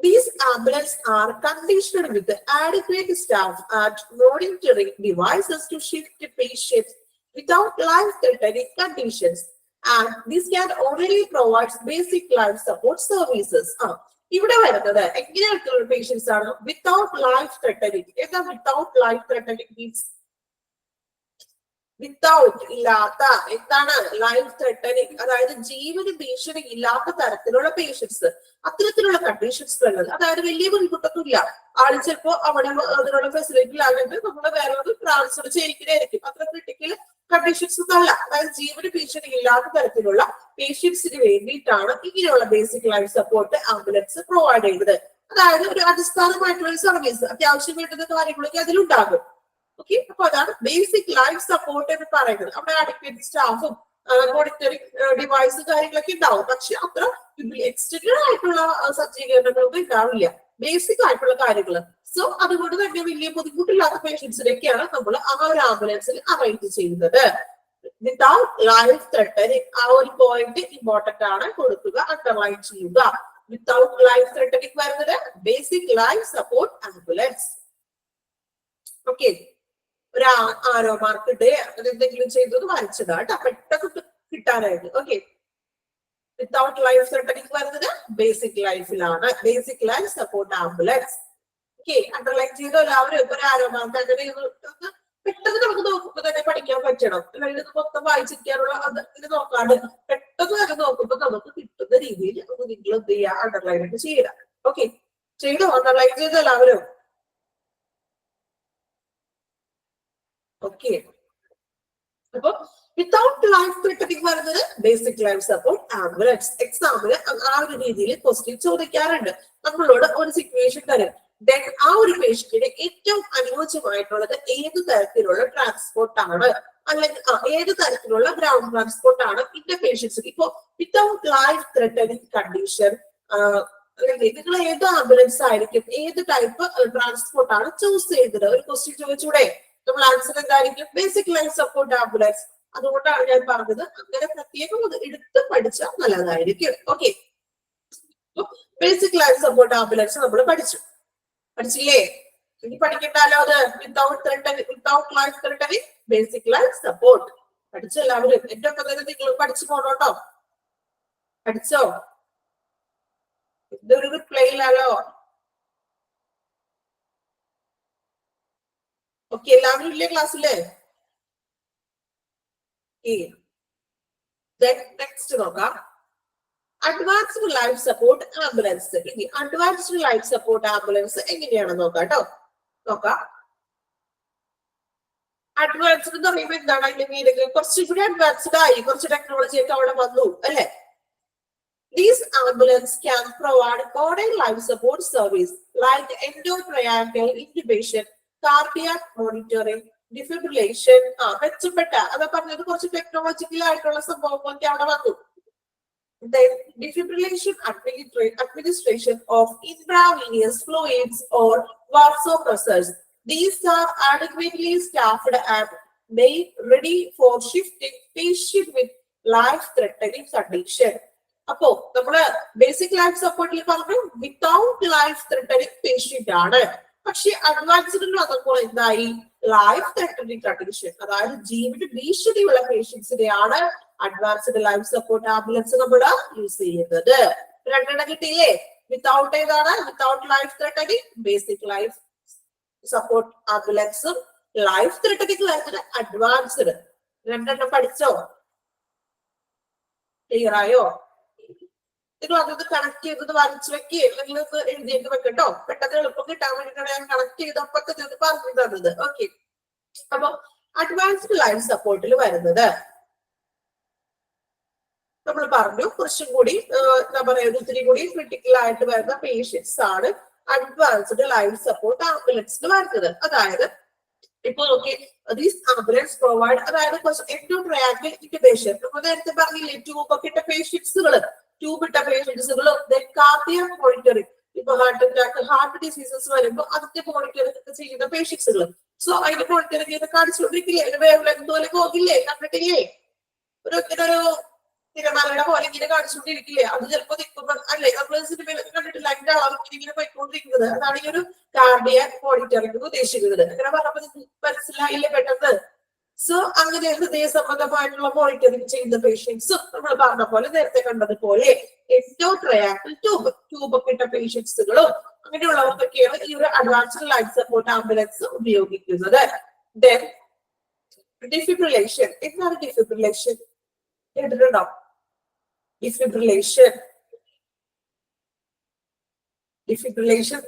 These ambulances are conditioned with adequate staff and monitoring devices to shift patients without life-threatening conditions. And this can only provide basic life support services. ഇവിടെ വരുന്നത് എങ്ങനെയായിട്ടുള്ള patients ആണ്? Without life threatening. എന്താ without life threatening means? Without ഇല്ലാത്ത, എന്താണ് life threatening? അതായത് ജീവന് ഭീഷണി ഇല്ലാത്ത തരത്തിലുള്ള പേഷ്യൻസ്, അത്തരത്തിലുള്ള കണ്ടീഷൻസ് ഉള്ളത്. അതായത് വലിയ ബുദ്ധിമുട്ടൊന്നുമില്ല, ആള് ചിലപ്പോ അവിടെ അതിനുള്ള ഫെസിലിറ്റിയിലാകട്ടെ നമ്മള് വേറെ ഒരു ട്രാൻസ്ഫർ ചെയ്യിക്കുന്നതായിരിക്കും. അത്ര ക്രിട്ടിക്കൽ കണ്ടീഷൻസ് ഒന്നല്ല. അതായത് ജീവന് ഭീഷണി ഇല്ലാത്ത തരത്തിലുള്ള പേഷ്യൻസിന് വേണ്ടിയിട്ടാണ് ഇങ്ങനെയുള്ള basic life support ambulance provide ചെയ്യുന്നത്. അതായത് ഒരു അടിസ്ഥാനമായിട്ടുള്ള ഒരു സർവീസ്, അത്യാവശ്യം വേണ്ടുന്ന കാര്യങ്ങളൊക്കെ അതിലുണ്ടാകും. ഓക്കെ, അപ്പൊ അതാണ് ബേസിക് ലൈഫ് സപ്പോർട്ട് എന്ന് പറയുന്നത്. അവിടെ അഡിക്വേറ്റ് സ്റ്റാഫും മോണിറ്ററിംഗ് ഡിവൈസ് കാര്യങ്ങളൊക്കെ ഉണ്ടാവും. പക്ഷെ അത്ര എക്സ്റ്റൻഡഡ് ആയിട്ടുള്ള സജ്ജീകരണങ്ങളൊന്നും ഉണ്ടാവില്ല, ബേസിക് ആയിട്ടുള്ള കാര്യങ്ങൾ. സോ അതുകൊണ്ട് തന്നെ വലിയ ബുദ്ധിമുട്ടില്ലാത്ത പേഷ്യൻസിനൊക്കെയാണ് നമ്മൾ ആ ഒരു ആംബുലൻസിൽ അറേഞ്ച് ചെയ്യുന്നത്. വിത്തൗട്ട് ലൈഫ് ത്രെട്ടനിങ്, ആ ഒരു പോയിന്റ് ഇമ്പോർട്ടന്റ് ആണ്, കൊടുക്കുക, അണ്ടർലൈൻ ചെയ്യുക. വിത്തൗട്ട് ലൈഫ് ത്രെട്ടനിങ് വരുന്നത് basic life support ambulance. Okay, ഒരു ആരോ മാർക്ക് ഇട്ട് എന്തെങ്കിലും ചെയ്തത് വരച്ചതാ കേട്ടോ, പെട്ടെന്ന് കിട്ടാനായിട്ട്. ഓക്കെ, വിത്തൗട്ട് ലൈഫ് ത്രെട്ടനിങ് വരുന്നത് ബേസിക് ലൈഫിലാണ്, basic life support ambulance. Okay, underline ചെയ്തോ എല്ലാവരും. ഒരു ആരോ മാർക്ക് അങ്ങനെ പെട്ടെന്ന് നമുക്ക് നോക്കുമ്പോ തന്നെ പഠിക്കാൻ പറ്റണം. അല്ലെങ്കിൽ ഇത് മൊത്തം വായിച്ചിരിക്കാനുള്ള ഇത് നോക്കാണ്ട് പെട്ടെന്ന് തന്നെ നോക്കുമ്പോ നമുക്ക് കിട്ടുന്ന രീതിയിൽ ഒന്ന് നിങ്ങൾ എന്ത് ചെയ്യുക, അണ്ടർലൈൻ ഒക്കെ ചെയ്യുക. ഓക്കെ, ചെയ്തോ? അണ്ടർലൈൻ ചെയ്തോ എല്ലാവരും? ഓക്കെ, അപ്പൊ വിത്തൗട്ട് ലൈഫ് ത്രെട്ടനിങ് വരുന്നത് ബേസിക് ലൈഫ് സപ്പോർട്ട് ആംബുലൻസ്. എക്സാമിന് ആ ഒരു രീതിയിൽ ക്വസ്റ്റ്യൻ ചോദിക്കാറുണ്ട്. നമ്മളോട് ഒരു സിറ്റുവേഷൻ തരും, ദെൻ ആ ഒരു പേഷ്യന്റിന് ഏറ്റവും അനുയോജ്യമായിട്ടുള്ളത് ഏത് തരത്തിലുള്ള ട്രാൻസ്പോർട്ട് ആണ്, അല്ലെങ്കിൽ ഏത് തരത്തിലുള്ള ഗ്രൗണ്ട് ട്രാൻസ്പോർട്ട് ആണ് ഇന്ന പേഷ്യൻസിന്. ഇപ്പോ വിത്തൗട്ട് ലൈഫ് ത്രെട്ടനിങ് കണ്ടീഷൻ അല്ലെങ്കിൽ നിങ്ങൾ ഏത് ആംബുലൻസ് ആയിരിക്കും, ഏത് ടൈപ്പ് ട്രാൻസ്പോർട്ട് ആണ് ചൂസ് ചെയ്തത്? ഒരു ക്വസ്റ്റ്യൻ ചോദിച്ചൂടെ? നമ്മൾ ആൻസർ എന്തായിരിക്കും? Basic life support ambulance. അതുകൊണ്ടാണ് ഞാൻ പറഞ്ഞത് അങ്ങനെ പ്രത്യേകം എടുത്ത് പഠിച്ചാൽ നല്ലതായിരിക്കും. Okay, basic life support ambulance നമ്മൾ പഠിച്ചില്ലേ? ഇനി പഠിക്കണ്ടല്ലോ അത്. Without life threatening basic life support പഠിച്ചു എല്ലാവരും. എന്റെ ഒപ്പം തന്നെ നിങ്ങൾ പഠിച്ചു പോണോട്ടോ. പഠിച്ചോ? ഇതൊരു റിപ്ലൈ ഇല്ലല്ലോ. ഓക്കെ, എല്ലാവരും ഇല്ലേ ക്ലാസ്സില്? നെക്സ്റ്റ് നോക്കാം, അഡ്വാൻസ്ഡ് ലൈഫ് സപ്പോർട്ട് ആംബുലൻസ്. ഇനി അഡ്വാൻസ്ഡ് ലൈഫ് സപ്പോർട്ട് ആംബുലൻസ് എങ്ങനെയാണെന്ന് നോക്കാം കേട്ടോ. നോക്കാം, അഡ്വാൻസ്ഡ് എന്ന് പറയുമ്പോൾ എന്താണ് അതിന്റെ മീനിങ്? കുറച്ചുകൂടി അഡ്വാൻസ്ഡ് ആയി, കുറച്ച് ടെക്നോളജി ഒക്കെ അവിടെ വന്നു അല്ലെ. These ambulances can provide modern life support service like endotracheal intubation, cardiac monitoring, defibrillation. മെച്ചപ്പെട്ട അതാ പറഞ്ഞത്, കുറച്ച് ടെക്നോളജിക്കൽ ആയിട്ടുള്ള സംഭവങ്ങളൊക്കെ അവിടെ വന്നു. Then defibrillation administration of intravenous fluids or vasopressors. These are adequately staffed and made ready for shifting patient with life-threatening condition. അപ്പോ നമ്മള് ബേസിക് ലൈഫ് സപ്പോർട്ടിൽ പറഞ്ഞു വിത്തൗട്ട് ലൈഫ് ത്രെട്ടനിങ് പേഷ്യന്റ് ആണ്. പക്ഷെ അഡ്വാൻസ്ഡിൽ വന്നപ്പോൾ എന്തായി? ലൈഫ് ത്രെട്ടനിങ് കണ്ടീഷൻ, അതായത് ജീവന് ഭീഷണിയുള്ള പേഷ്യൻസിനെയാണ് അഡ്വാൻസ്ഡ് ലൈഫ് സപ്പോർട്ട് ആംബുലൻസ് നമ്മൾ യൂസ് ചെയ്യുന്നത്. രണ്ടെണ്ണം കിട്ടിയില്ലേ? വിത്തൗട്ട് ഏതാണ്? Without life threatening basic life support ആംബുലൻസും, ലൈഫ് ത്രെട്ടനിങ് വരുന്നത് അഡ്വാൻസ്ഡ്. രണ്ടെണ്ണം പഠിച്ചോ? ക്ലിയർ ആയോ? നിങ്ങൾ അതൊന്ന് കണക്ട് ചെയ്തത് വരച്ചു വെക്കുക, അല്ലെങ്കിൽ എഴുതിയിട്ട് വെക്കട്ടോ. പെട്ടെന്ന് എളുപ്പം കിട്ടാൻ വേണ്ടിയിട്ടാണ് ഞാൻ കണക്ട് ചെയ്തപ്പോ തന്നെ പറഞ്ഞു തന്നത്. ഓക്കെ, അപ്പൊ അഡ്വാൻസ്ഡ് ലൈഫ് സപ്പോർട്ടിൽ വരുന്നത് നമ്മൾ പറഞ്ഞു കുറച്ചും കൂടി എന്താ പറയാ, ഒത്തിരി കൂടി ക്രിട്ടിക്കൽ ആയിട്ട് വരുന്ന പേഷ്യൻസ് ആണ് അഡ്വാൻസ്ഡ് ലൈഫ് സപ്പോർട്ട് ആംബുലൻസിന് വരുന്നത്. അതായത് ഇപ്പൊ നോക്കി ദീസ് ആംബുലൻസ് പ്രൊവൈഡ്, അതായത് എൻഡോട്രയാക്കിൾ ഇൻറ്റുബേഷൻ, നമ്മൾ നേരത്തെ പറഞ്ഞില്ലേ ട്യൂബ് ഒക്കെ ഇട്ട പേഷ്യൻസുകൾ, ട്യൂബ് ഇട്ട പേഷ്യൻസുകളും കാർഡിയാക് മോണിറ്ററിംഗ്, ഇപ്പൊ ഹാർട്ട് അറ്റാക്ക്, ഹാർട്ട് ഡിസീസസ് വരുമ്പോൾ അതിന്റെ മോണിറ്ററിംഗ് ഒക്കെ ചെയ്യുന്ന പേഷ്യൻസുകൾ. സോ അതിന്റെ മോണിറ്ററിംഗ് ചെയ്ത് കാണിച്ചുകൊണ്ടിരിക്കില്ലേ, അതിന്റെ വേവ് ലെങ്ത് പോലെ പോകില്ലേ, കണ്ടിട്ടില്ലേ, ഒരു തിരമാലയുടെ പോലെ ഇങ്ങനെ കാണിച്ചുകൊണ്ടിരിക്കില്ലേ, അത് ചിലപ്പോ നിൽക്കുമ്പോ അല്ലെ നമ്മൾ സിനിമയിലൊക്കെ കണ്ടിട്ടില്ല, അതിന്റെ അളവ് ഇങ്ങനെ പോയിക്കൊണ്ടിരിക്കുന്നത്. അതാണ് ഈ ഒരു കാർഡിയാക് മോണിറ്ററിംഗ് ഉദ്ദേശിക്കുന്നത്. അങ്ങനെ പറഞ്ഞപ്പോ നിങ്ങൾക്ക് മനസ്സിലായില്ലേ പെട്ടെന്ന്. സോ അങ്ങനെ ഹൃദയ സംബന്ധമായിട്ടുള്ള മോണിറ്ററിംഗ് ചെയ്യുന്ന പേഷ്യൻസും നമ്മൾ പറഞ്ഞ പോലെ നേരത്തെ കണ്ടതുപോലെ എൻഡോട്രയാക്കിൾ ട്യൂബ് ഒക്കെ ഇട്ട പേഷ്യൻസുകളും അങ്ങനെയുള്ളവർക്കൊക്കെയാണ് ഈ ഒരു അഡ്വാൻസ്ഡ് ലൈഫ് സപ്പോർട്ട് ആംബുലൻസ് ഉപയോഗിക്കുന്നത്. Then defibrillation. എന്താണ് ഡിഫിബ്രിലേഷൻ? കേട്ടിട്ടുണ്ടോ? ഡിഫിബ്രിലേഷൻ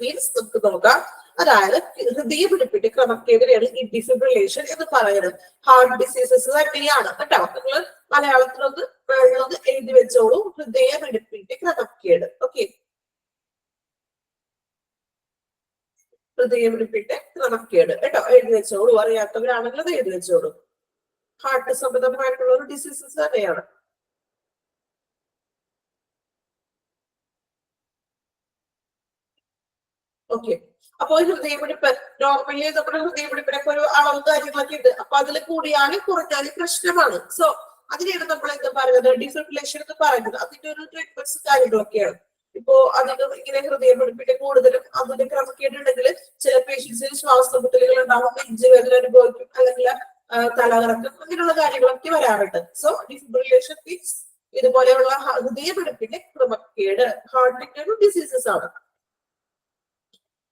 മീൻസ് നമുക്ക് നോക്കാം, അതായത് ഹൃദയമിടിപ്പിന്റെ ക്രമക്കേടിനെയാണ് ഈ ഡിഫിബ്രിലേഷൻ എന്ന് പറയുന്നത്. ഹാർട്ട് ഡിസീസസ് തന്നെയാണ് കേട്ടോ. നിങ്ങൾ മലയാളത്തിലൊന്ന് എഴുതി വെച്ചോളൂ, ഹൃദയമിടിപ്പിന്റെ ക്രമക്കേട്. ഓക്കെ, ഹൃദയമിടിപ്പിന്റെ ക്രമക്കേട് കേട്ടോ, എഴുതി വെച്ചോളൂ. അറിയാത്തവരാണെങ്കിൽ അത് എഴുതി വെച്ചോളൂ. ഹാർട്ട് സംബന്ധമായിട്ടുള്ള ഒരു ഡിസീസസ് തന്നെയാണ്. ഓക്കെ, അപ്പൊ ഹൃദയമിടിപ്പ് നോർമലി നമ്മുടെ ഹൃദയമിടിപ്പിനൊക്കെ ഒരു അളവ് കാര്യങ്ങളൊക്കെ ഉണ്ട്. അപ്പൊ അതിൽ കൂടിയാലും കുറഞ്ഞാലും പ്രശ്നമാണ്. സോ അതിനെയാണ് നമ്മൾ എന്താ പറയുന്നത്, ഡിഫിബ്രിലേഷൻ എന്ന് പറയുന്നത്. അതിന്റെ ഒരു ട്രീറ്റ്മെന്റ്സ് കാര്യങ്ങളൊക്കെയാണ്. ഇപ്പോ അധികം ഇങ്ങനെ ഹൃദയമിടിപ്പിന്റെ കൂടുതലും അതിന്റെ ക്രമക്കേടുണ്ടെങ്കിൽ ചില പേഷ്യൻസിന് ശ്വാസമുട്ടലുകൾ ഉണ്ടാവും, നെഞ്ചുവേദന അനുഭവിക്കും, അല്ലെങ്കിൽ തലകറക്കം, അങ്ങനെയുള്ള കാര്യങ്ങളൊക്കെ വരാറുണ്ട്. സോ ഡിഫിബ്രിലേഷൻ മീൻസ് ഇതുപോലെയുള്ള ഹൃദയമിടിപ്പിന്റെ ക്രമക്കേട്, ഹാർട്ടിന്റെ ഒരു ഡിസീസസ് ആണ്.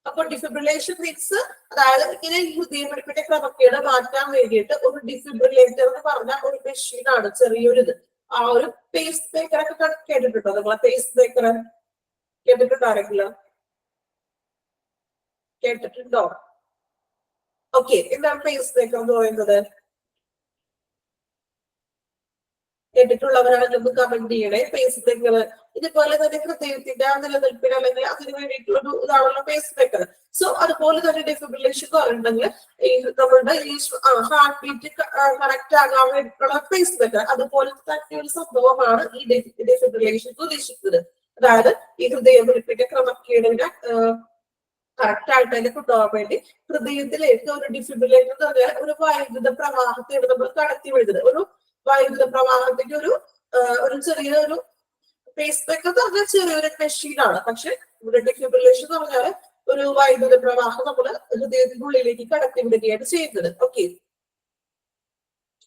അപ്പൊ ഡിഫിബ്രിലേഷൻ മീൻസ് അതായത് ഇങ്ങനെ ഹൃദയമിടിപ്പിന്റെ ക്രമക്കേട് മാറ്റാൻ വേണ്ടിയിട്ട് ഒരു ഡിഫിബ്രിലേറ്റർ എന്ന് പറഞ്ഞ ഒരു മെഷീനാണ്, ചെറിയൊരു ഇത്. ആ ഒരു പേസ് മേക്കർ ഒക്കെ കേട്ടിട്ടുണ്ടോ? നിങ്ങളെ പേസ് മേക്കർ കേട്ടിട്ടുണ്ടോ? ആരെങ്കിലും കേട്ടിട്ടുണ്ടോ? ഓക്കെ, എന്താണ് പേസ് മേക്കർ എന്ന് പറയുന്നത്? കേട്ടിട്ടുള്ളവരാണെങ്കിൽ ഒന്ന് കമന്റ് ചെയ്യണേ. പേസ് മേക്കർ ഇതുപോലെ തന്നെ ഹൃദയത്തിന്റെ നിലനിൽപ്പിന് അല്ലെങ്കിൽ അതിന് വേണ്ടിയിട്ടുള്ള ഒരു ഇതാണല്ലോ പേസ് മേക്കർ. സോ അതുപോലെ തന്നെ ഡിഫിബ്രിലേഷൻ പറയുന്നുണ്ടെങ്കിൽ ഈ നമ്മളുടെ ഈ ഹാർട്ട് ബീറ്റ് കറക്റ്റ് ആകാൻ വേണ്ടിയിട്ടുള്ള പേസ് മേക്കർ, അതുപോലെ തന്നെ ഒരു സംഭവമാണ് ഈ ഡിഫിബ്രിലേഷൻ ഉദ്ദേശിക്കുന്നത്. അതായത് ഈ ഹൃദയമിടിപ്പിന്റെ ക്രമക്കേടിനെ കറക്റ്റ് ആയിട്ട് തന്നെ കൊണ്ടുപോകാൻ വേണ്ടി ഹൃദയത്തിലേക്ക് ഒരു ഡിഫിബ്രിലേറ്റർ എന്ന് പറഞ്ഞാൽ ഒരു വൈദ്യുത പ്രവാഹത്തെയാണ് നമ്മൾ കടത്തി വിടുന്നത്. ഒരു വൈദ്യുത പ്രവാഹത്തിന്റെ ഒരു ചെറിയൊരു പേസ് മേക്കർ എന്ന് പറഞ്ഞാൽ ചെറിയൊരു മെഷീനാണ്. പക്ഷെ ഇവിടെ ഡിഫിബ്രിലേഷൻ എന്ന് പറഞ്ഞാൽ ഒരു വൈദ്യുത പ്രവാഹം നമ്മൾ ഹൃദയത്തിന്റെ ഉള്ളിലേക്ക് കടത്തി വിടുകയാണ് ചെയ്യുന്നത്. ഓക്കെ,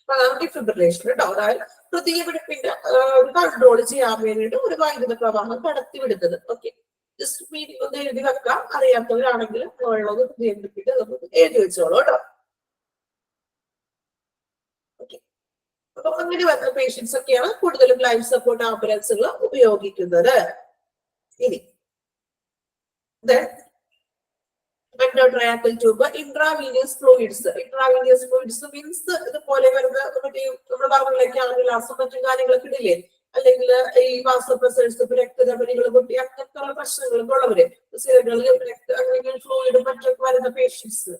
അതാണ് ഡിഫിബ്രിലേഷൻ കേട്ടോ. അതായത് ഹൃദയമിടിപ്പിന്റെ കൺട്രോൾ ചെയ്യാൻ വേണ്ടിയിട്ട് ഒരു വൈദ്യുത പ്രവാഹം കടത്തി വിടുന്നത്. ഓക്കെ, ജസ്റ്റ് മീനിങ് ഒന്ന് എഴുതി വെക്കാം. അറിയാത്തവരാണെങ്കിൽ ഉള്ളത് ഹൃദയമിടിപ്പിന്റെ എഴുതി വെച്ചോളൂ കേട്ടോ. അപ്പൊ അങ്ങനെ വരുന്ന പേഷ്യൻസ് ഒക്കെയാണ് കൂടുതലും ലൈഫ് സപ്പോർട്ട് ആംബുലൻസുകൾ ഉപയോഗിക്കുന്നത്. ഇനി എൻഡോട്രയാക്കിൾ ട്യൂബ്, ഇൻട്രാവീനിയസ് ഫ്ലൂയിഡ്സ്. ഇൻട്രാവീനിയസ് ഫ്ലൂയിഡ്സ് മീൻസ് ഇതുപോലെ വരുന്ന മറ്റേ നമ്മൾ പറഞ്ഞില്ലേ ക്യാനുലാസും മറ്റും കാര്യങ്ങളൊക്കെ ഇടില്ലേ, അല്ലെങ്കിൽ ഈ വാസോപ്രസേഴ്സ്, രക്തധമനികൾ പൊട്ടി അങ്ങനത്തെ പ്രശ്നങ്ങളൊക്കെ ഉള്ളവര്, ഫ്ലൂയിഡും മറ്റൊക്കെ വരുന്ന പേഷ്യൻസ്.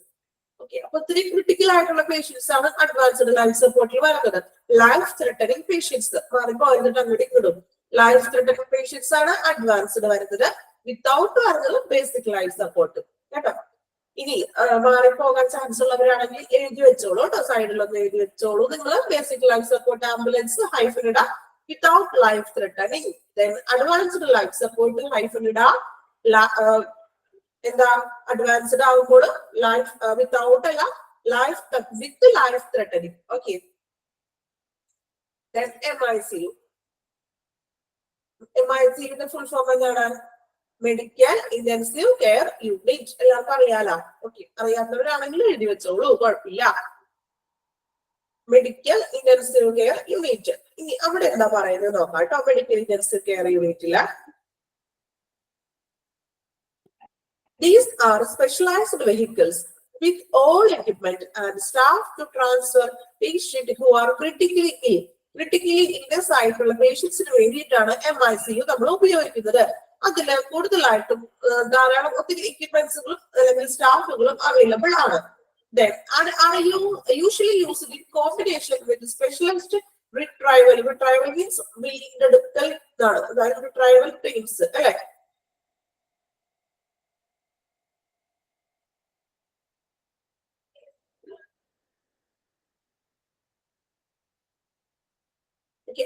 ഓക്കെ, അപ്പൊ ഒത്തിരി ക്രിട്ടിക്കൽ ആയിട്ടുള്ള പേഷ്യൻസ് ആണ് അഡ്വാൻസ്ഡ് ലൈഫ് സപ്പോർട്ടിൽ വരുന്നത്. ലൈഫ് ത്രെട്ടനിങ് പേഷ്യൻസ് മാറിപ്പോയിട്ട് അങ്ങോട്ട് ഇടും. ലൈഫ് ത്രെട്ടനിങ് പേഷ്യൻസ് ആണ് അഡ്വാൻസ്ഡ് വരുന്നത്. വിത്തൗട്ട് വരുന്നത് ബേസിക് ലൈഫ് സപ്പോർട്ട് കേട്ടോ. ഇനി മാറിപ്പോകാൻ ചാൻസ് ഉള്ളവരാണെങ്കിൽ എഴുതി വെച്ചോളൂ കേട്ടോ, സൈഡിലൊന്ന് എഴുതി വെച്ചോളൂ നിങ്ങൾ. ബേസിക് ലൈഫ് സപ്പോർട്ട് ആംബുലൻസ് ഹൈഫനിട without life threatening. Then advanced life support ഹൈഫനിട എന്താ അഡ്വാൻസ്ഡ് ആകുമ്പോൾ ലൈഫ് വിത്തൗട്ട് അല്ല, life with life threatening. Okay, MICU. MICUന്റെ ഫുൾ ഫോം എന്താണ്? Medical intensive care unit. എല്ലാവർക്കും അറിയാലോ. ഓക്കെ, അറിയാത്തവരാണെങ്കിൽ എഴുതി വെച്ചോളൂ, കുഴപ്പമില്ല. Medical intensive care unit. ഇനി അവിടെ എന്താ പറയുന്നത് നോക്കാം കേട്ടോ. മെഡിക്കൽ ഇന്റൻസീവ് കെയർ യൂണിറ്റില് these are specialized vehicles with all equipment and staff to transfer patients who are critically illness ആയിട്ടുള്ള പേഷ്യൻസിന് വേണ്ടിയിട്ടാണ് MICU നമ്മൾ ഉപയോഗിക്കുന്നത്. അതില് കൂടുതലായിട്ടും ധാരാളം ഒത്തിരി എക്യുപ്മെന്റ്സുകളും അല്ലെങ്കിൽ സ്റ്റാഫുകളും അവൈലബിൾ ആണ്. Then are you usually used in combination with specialist retrieval? Retrieval means വീണ്ടെടുക്കൽ എന്നാണ്, അതായത് retrieval teams അല്ലെ.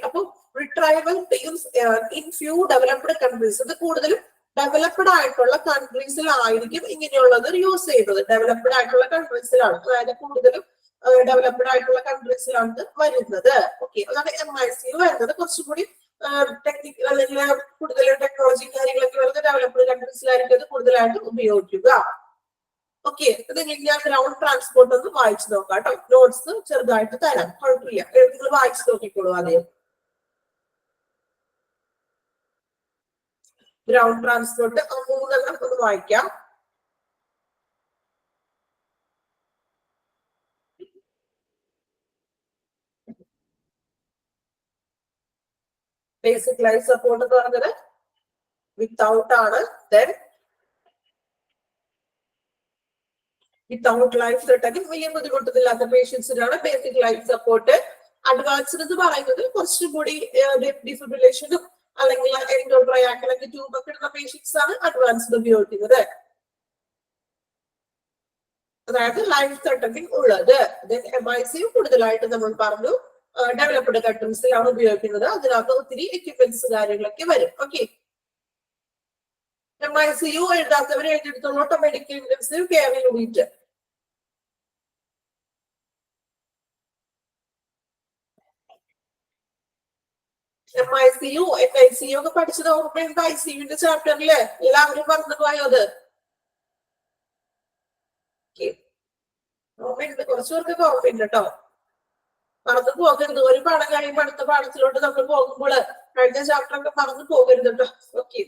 അപ്പൊ retrieval teams in few developed countries, ഇത് കൂടുതലും ഡെവലപ്ഡ് ആയിട്ടുള്ള കൺട്രീസിലായിരിക്കും ഇങ്ങനെയുള്ളത് യൂസ് ചെയ്യുന്നത്. ഡെവലപ്ഡ് ആയിട്ടുള്ള കൺട്രീസിലാണ്, അതായത് കൂടുതലും ഡെവലപ്ഡ് ആയിട്ടുള്ള കൺട്രീസിലാണ് വരുന്നത്. ഓക്കെ, അതാണ് MICU വരുന്നത്. കുറച്ചുകൂടി ടെക്നിക്കൽ അല്ലെങ്കിൽ കൂടുതൽ ടെക്നോളജി കാര്യങ്ങളൊക്കെ വരുന്നത് ഡെവലപ്ഡ് കൺട്രീസിലായിരിക്കും അത് കൂടുതലായിട്ട് ഉപയോഗിക്കുക. ഓക്കെ, ഞാൻ ഗ്രൗണ്ട് ട്രാൻസ്പോർട്ട് ഒന്ന് വായിച്ചു നോക്കാം കേട്ടോ. നോട്ട്സ് ചെറുതായിട്ട് തരാം, കുഴപ്പമില്ല, നിങ്ങൾ വായിച്ചു നോക്കിക്കോളൂ ആദ്യം. ഗ്രൗണ്ട് ട്രാൻസ്പോർട്ട് 3 ഒന്ന് വായിക്കാം. ബേസിക് ലൈഫ് സപ്പോർട്ട് എന്ന് പറഞ്ഞത് വിത്തൗട്ട് ആണ്. ദെൻ വിത്തൗട്ട് ലൈഫ് ത്രെട്ടനിങ്, വലിയ ബുദ്ധിമുട്ടൊന്നുമില്ലാത്ത പേഷ്യൻസിനാണ് ബേസിക് ലൈഫ് സപ്പോർട്ട്. അഡ്വാൻസ്ഡ് എന്ന് പറയുന്നത് കുറച്ചും കൂടി ഡിഫിബ്രിലേഷനും അല്ലെങ്കിൽ എൻഡോട്രയാക്ക് അല്ലെങ്കിൽ ട്യൂബൊക്കെ ഇടുന്ന പേഷ്യൻസ് ആണ് അഡ്വാൻസ്ഡ് ഉപയോഗിക്കുന്നത്, അതായത് ലൈഫ് ത്രെട്ടനിങ് ഉള്ളത്. MICU കൂടുതലായിട്ട് നമ്മൾ പറഞ്ഞു ഡെവലപ്ഡ് കൺട്രീസിലാണ് ഉപയോഗിക്കുന്നത്. അതിനകത്ത് ഒത്തിരി എക്യുപ്മെന്റ്സ് കാര്യങ്ങളൊക്കെ വരും. ഓക്കെ, MICU എഴുതാത്തവരെ എഴുതിയെടുത്തോളൂ. Medical intensive care unit. MICU NICU ഒക്കെ പഠിച്ചത് ഓർമ്മയുണ്ട് ICUവിന്റെ ചാപ്റ്ററില്? എല്ലാവരും മറന്നു പോയോ അത്? ഓർമ്മയുണ്ട്, കുറച്ചുപേർക്കൊക്കെ ഓർമ്മയുണ്ട് കേട്ടോ. മറന്നു പോകരുത്. ഒരു പാഠം കഴിയുമ്പോൾ അടുത്ത പാഠത്തിലോട്ട് നമ്മൾ പോകുമ്പോൾ കഴിഞ്ഞ ചാപ്റ്റർ ഒക്കെ മറന്നു പോകരുത് കേട്ടോ. ഓക്കെ,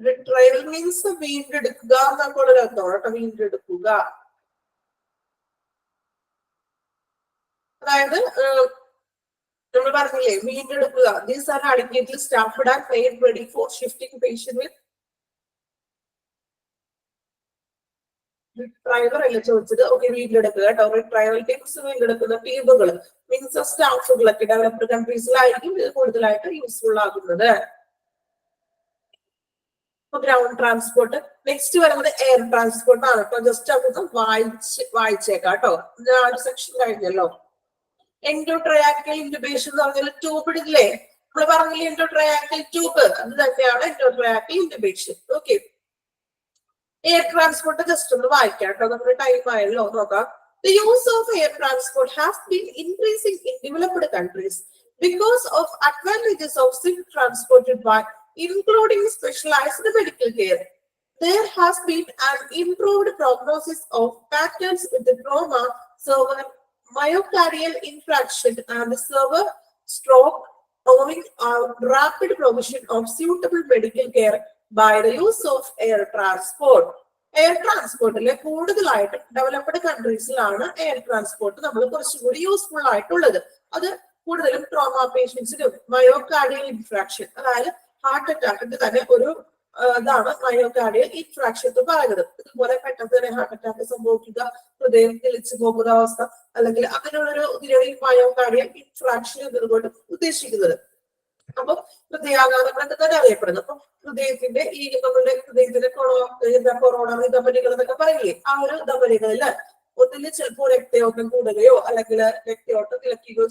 റിട്രൈവൽ മീൻസ് വീണ്ടെടുക്കുക എന്നൊക്കെ ഉള്ള അർത്ഥമാണ് കേട്ടോ. വീണ്ടെടുക്കുക അതായത് നമ്മൾ പറഞ്ഞില്ലേ, വീണ്ടെടുക്കുക. These are adequately staffed and made ready for shifting patient with retriever അല്ല ചോദിച്ചത്. ഓക്കെ, വീണ്ടെടുക്കുക കേട്ടോ. റിട്രൈവൽ ടീംസ് വീണ്ടെടുക്കുന്ന ടീമുകൾ മീൻസ് സ്റ്റാഫുകളൊക്കെ ഡെവലപ്ഡ് കൺട്രീസിലായിരിക്കും ഇത് കൂടുതലായിട്ട് യൂസ്ഫുൾ ആകുന്നത്. Ground transport. നെക്സ്റ്റ് വരുന്നത് എയർ ട്രാൻസ്പോർട്ട് ആണ് കേട്ടോ. ജസ്റ്റ് അതൊന്ന് വായിച്ചേക്കാം കേട്ടോ. ഒരു സെക്ഷൻ കഴിഞ്ഞല്ലോ. എൻഡോട്രയാക്കൽ ഇന്റുബേഷൻ എന്ന് പറഞ്ഞാൽ ട്യൂബ് ഇടില്ലേ, നമ്മൾ പറഞ്ഞില്ലേ എൻഡോട്രയാക്കൽ ട്യൂബ്, അത് തന്നെയാണ് എൻഡോട്രയാക്കൽ ഇന്റുബേഷൻ. ഓക്കെ, എയർ ട്രാൻസ്പോർട്ട് ജസ്റ്റ് ഒന്ന് വായിക്കാം കേട്ടോ, നമ്മുടെ ടൈം ആയല്ലോ, നോക്കാം. The use of air transport has been increasing in developed countries because of advantages of sea transported by including specialized medical care. There has been an improved prognosis of patterns with the trauma, severe myocardial infarction, and severe stroke, owing to rapid provision of suitable medical care by the use of air transport. Air ട്രാൻസ്പോർട്ടിലെ കൂടുതലായിട്ട് developed കൺട്രീസിലാണ് air transport നമ്മൾ കുറച്ചുകൂടി useful ആയിട്ടുള്ളത്. അത് കൂടുതലും trauma പേഷ്യൻസിനും myocardial infarction, അതായത് heart അറ്റാക്കിന്റെ തന്നെ ഒരു ഇതാണ് മയോകാർഡിയൽ ഇൻഫ്രാക്ഷൻ എന്ന് പറയുന്നത്. ഇതുപോലെ പെട്ടെന്ന് തന്നെ ഹാർട്ട് അറ്റാക്ക് സംഭവിക്കുക, ഹൃദയം നിലച്ചു പോകുന്ന അവസ്ഥ, അല്ലെങ്കിൽ അങ്ങനെയുള്ളൊരു ഇതിനാണ് മയോകാർഡിയൽ ഇൻഫ്രാക്ഷൻ എന്നതുകൊണ്ട് ഉദ്ദേശിക്കുന്നത്. അപ്പൊ ഹൃദയാഘാതങ്ങളൊക്കെ തന്നെ അറിയപ്പെടുന്നത്. അപ്പൊ ഹൃദയത്തിന്റെ ഈ നമ്മുടെ ഹൃദയത്തിന്റെ കൊറോണറി ധമനികൾ എന്നൊക്കെ പറയില്ലേ, ആ ഒരു ധമനികളില് ഒന്നില് ചിലപ്പോൾ രക്തയോട്ടം കൂടുകയോ അല്ലെങ്കിൽ രക്തയോട്ടം നിലയ്ക്കുകയോ